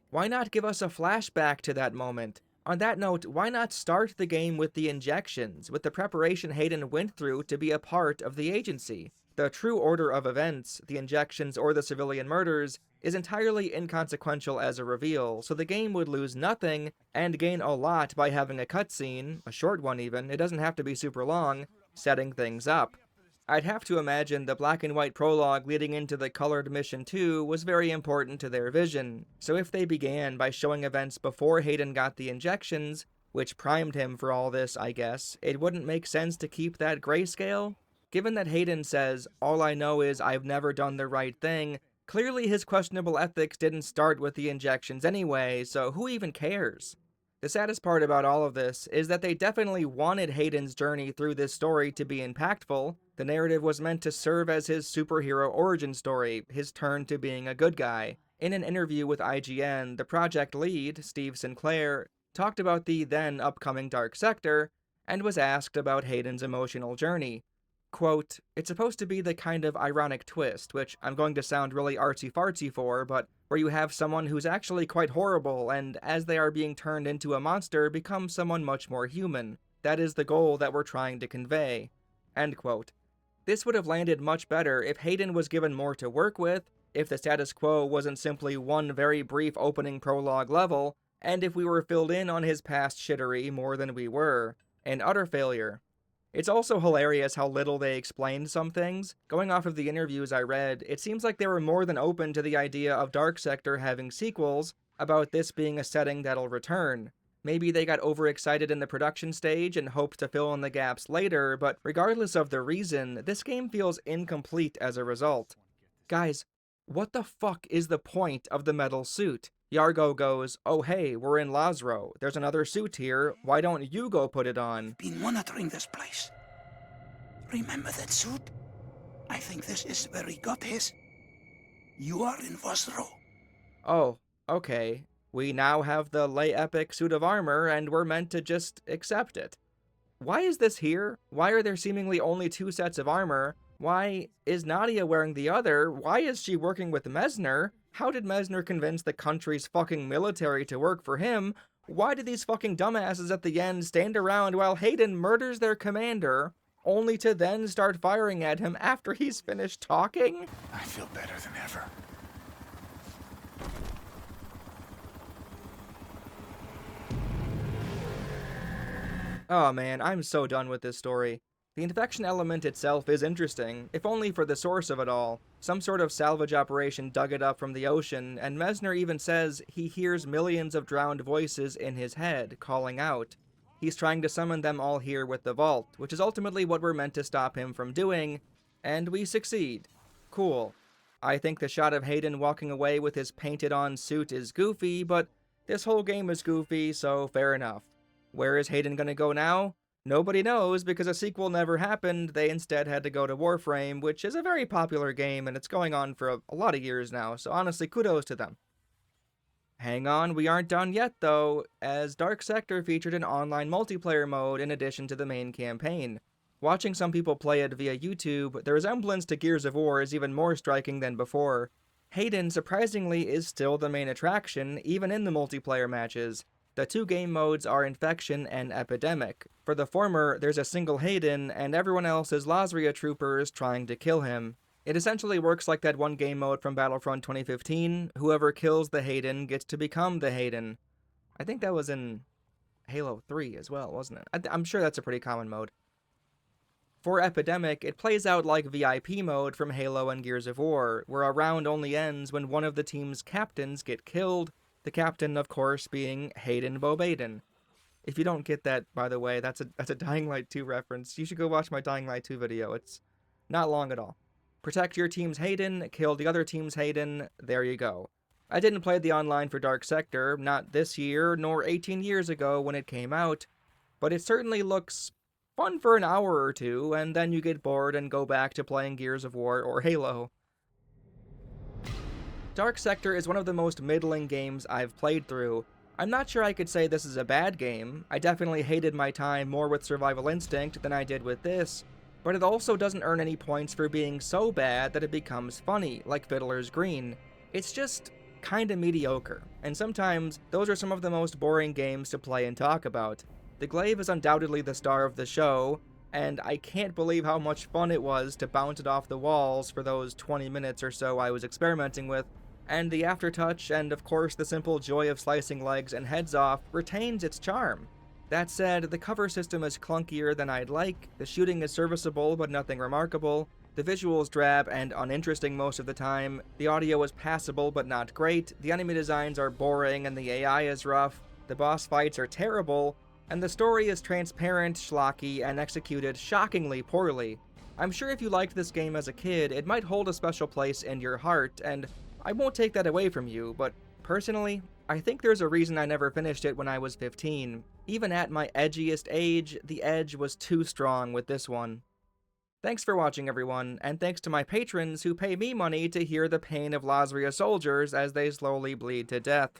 Why not give us a flashback to that moment? On that note, why not start the game with the injections, with the preparation Hayden went through to be a part of the agency? The true order of events, the injections or the civilian murders, is entirely inconsequential as a reveal, so the game would lose nothing and gain a lot by having a cutscene, a short one even, it doesn't have to be super long, setting things up. I'd have to imagine the black and white prologue leading into the colored mission 2 was very important to their vision, so if they began by showing events before Hayden got the injections, which primed him for all this, I guess, it wouldn't make sense to keep that grayscale? Given that Hayden says, "All I know is I've never done the right thing," clearly his questionable ethics didn't start with the injections anyway, so who even cares? The saddest part about all of this is that they definitely wanted Hayden's journey through this story to be impactful. The narrative was meant to serve as his superhero origin story, his turn to being a good guy. In an interview with IGN, the project lead, Steve Sinclair, talked about the then upcoming Dark Sector, and was asked about Hayden's emotional journey. Quote, "It's supposed to be the kind of ironic twist, which I'm going to sound really artsy-fartsy for, but where you have someone who's actually quite horrible, and as they are being turned into a monster, becomes someone much more human. That is the goal that we're trying to convey." End quote. This would have landed much better if Hayden was given more to work with, if the status quo wasn't simply one very brief opening prologue level, and if we were filled in on his past shittery more than we were. An utter failure. It's also hilarious how little they explained some things. Going off of the interviews I read, it seems like they were more than open to the idea of Dark Sector having sequels, about this being a setting that'll return. Maybe they got overexcited in the production stage and hoped to fill in the gaps later, but regardless of the reason, this game feels incomplete as a result. Guys, what the fuck is the point of the metal suit? Yargo goes, "Oh hey, we're in Lazro. There's another suit here. Why don't you go put it on?" Been monitoring this place. Remember that suit? I think this is where he got his. You are in Vosro. Oh, okay. We now have the Lay Epic suit of armor, and we're meant to just accept it. Why is this here? Why are there seemingly only 2 sets of armor? Why is Nadia wearing the other? Why is she working with Messner? How did Messner convince the country's fucking military to work for him? Why did these fucking dumbasses at the end stand around while Hayden murders their commander, only to then start firing at him after he's finished talking? I feel better than ever. Oh man, I'm so done with this story. The infection element itself is interesting, if only for the source of it all. Some sort of salvage operation dug it up from the ocean, and Messner even says he hears millions of drowned voices in his head, calling out. He's trying to summon them all here with the vault, which is ultimately what we're meant to stop him from doing, and we succeed. Cool. I think the shot of Hayden walking away with his painted-on suit is goofy, but this whole game is goofy, so fair enough. Where is Hayden gonna go now? Nobody knows, because a sequel never happened. They instead had to go to Warframe, which is a very popular game, and it's going on for a lot of years now, so honestly, kudos to them. Hang on, we aren't done yet, though, as Dark Sector featured an online multiplayer mode in addition to the main campaign. Watching some people play it via YouTube, the resemblance to Gears of War is even more striking than before. Hayden, surprisingly, is still the main attraction, even in the multiplayer matches. The 2 game modes are Infection and Epidemic. For the former, there's a single Hayden, and everyone else is Lazria troopers trying to kill him. It essentially works like that one game mode from Battlefront 2015, whoever kills the Hayden gets to become the Hayden. I think that was in Halo 3 as well, wasn't it? I'm sure that's a pretty common mode. For Epidemic, it plays out like VIP mode from Halo and Gears of War, where a round only ends when one of the team's captains get killed, the captain, of course, being Hayden Bobaden. If you don't get that, by the way, that's a Dying Light 2 reference. You should go watch my Dying Light 2 video. It's not long at all. Protect your team's Hayden, kill the other team's Hayden, there you go. I didn't play the online for Dark Sector, not this year, nor 18 years ago when it came out, but it certainly looks fun for an hour or 2, and then you get bored and go back to playing Gears of War or Halo. Dark Sector is one of the most middling games I've played through. I'm not sure I could say this is a bad game. I definitely hated my time more with Survival Instinct than I did with this, but it also doesn't earn any points for being so bad that it becomes funny, like Fiddler's Green. It's just kinda mediocre, and sometimes those are some of the most boring games to play and talk about. The Glaive is undoubtedly the star of the show, and I can't believe how much fun it was to bounce it off the walls for those 20 minutes or so I was experimenting with. And the aftertouch, and of course the simple joy of slicing legs and heads off, retains its charm. That said, the cover system is clunkier than I'd like, the shooting is serviceable but nothing remarkable, the visuals drab and uninteresting most of the time, the audio is passable but not great, the enemy designs are boring and the AI is rough, the boss fights are terrible, and the story is transparent, schlocky, and executed shockingly poorly. I'm sure if you liked this game as a kid, it might hold a special place in your heart, and I won't take that away from you, but personally, I think there's a reason I never finished it when I was 15. Even at my edgiest age, the edge was too strong with this one. Thanks for watching, everyone, and thanks to my patrons who pay me money to hear the pain of Lasria soldiers as they slowly bleed to death.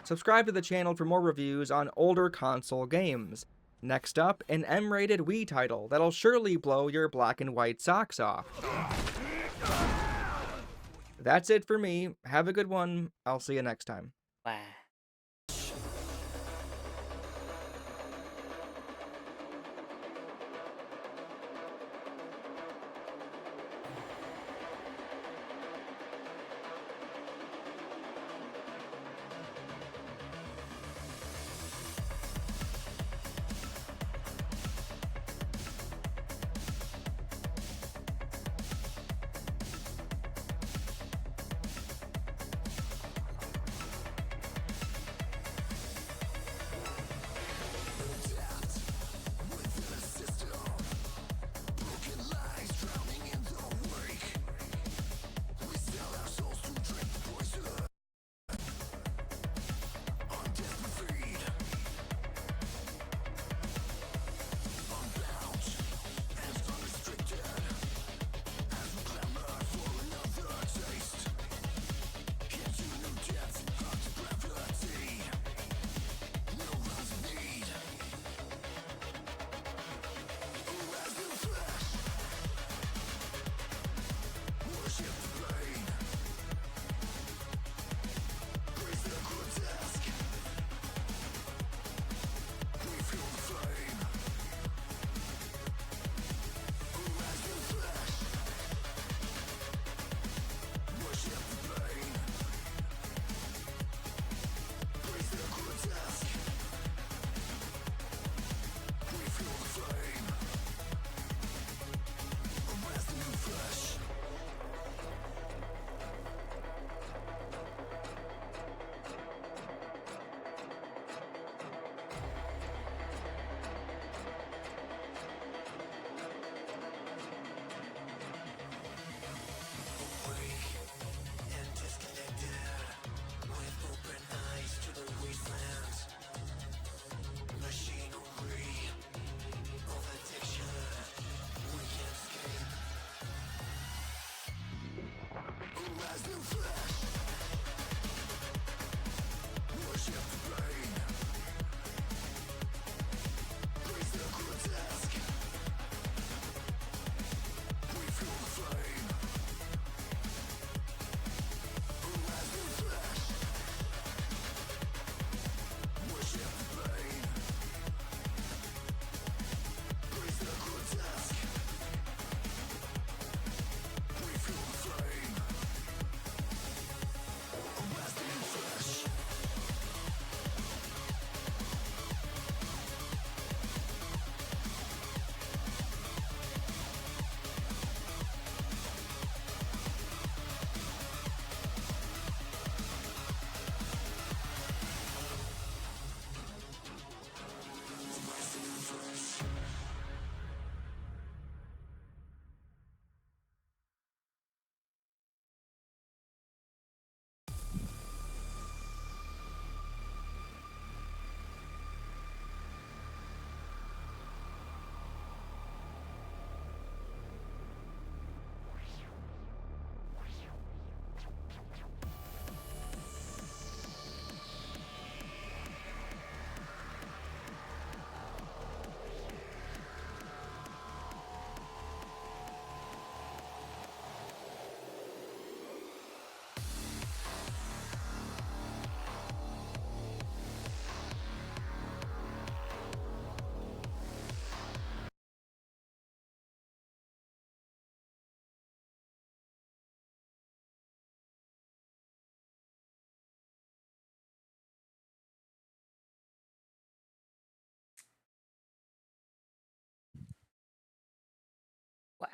Subscribe to the channel for more reviews on older console games. Next up, an M-rated Wii title that'll surely blow your black and white socks off. That's it for me. Have a good one. I'll see you next time. Wow. Wow.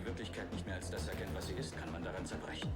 Wirklichkeit nicht mehr als das erkennt, was sie ist, kann man daran zerbrechen.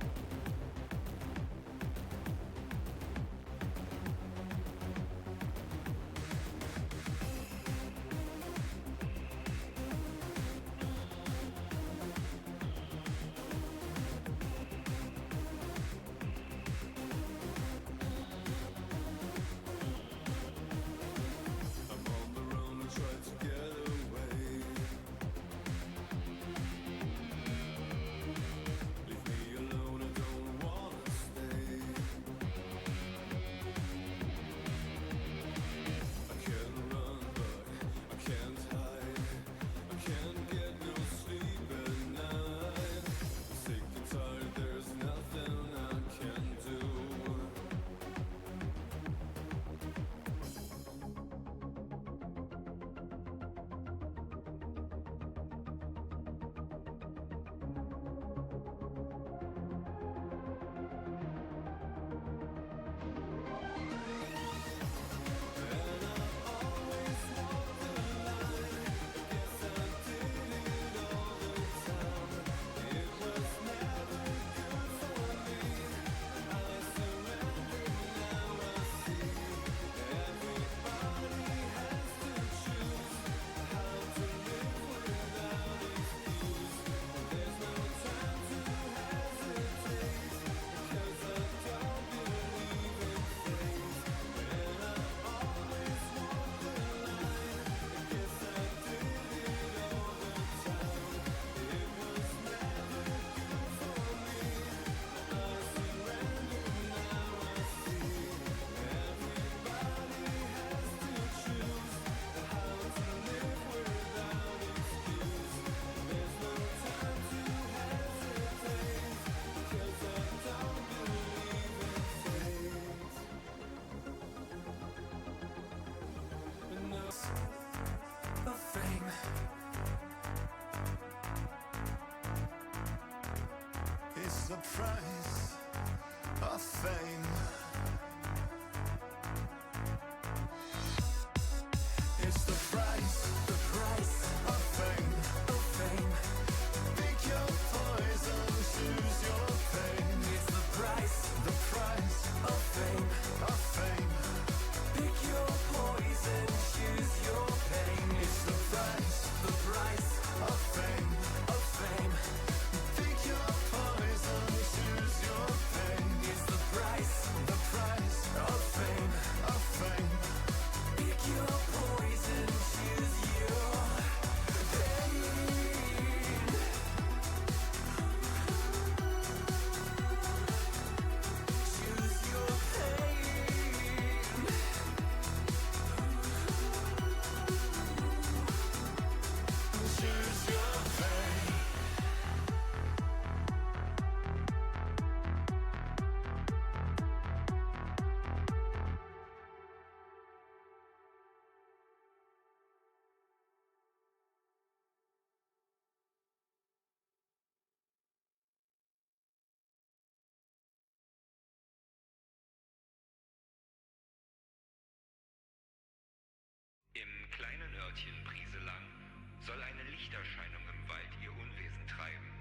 Of fame. It's the price of fame. It's the price of fame. Of fame. Pick your poison, choose your pain. It's the price of fame. of fame. Pick your poison, choose your pain. It's the price of fame. fame. Pick your poison, choose your pain. It's the price of fame. Pick your poison, choose your pain. Choose your pain. Choose your pain. Im kleinen Örtchen Brieselang soll eine Lichterscheinung im Wald ihr Unwesen treiben.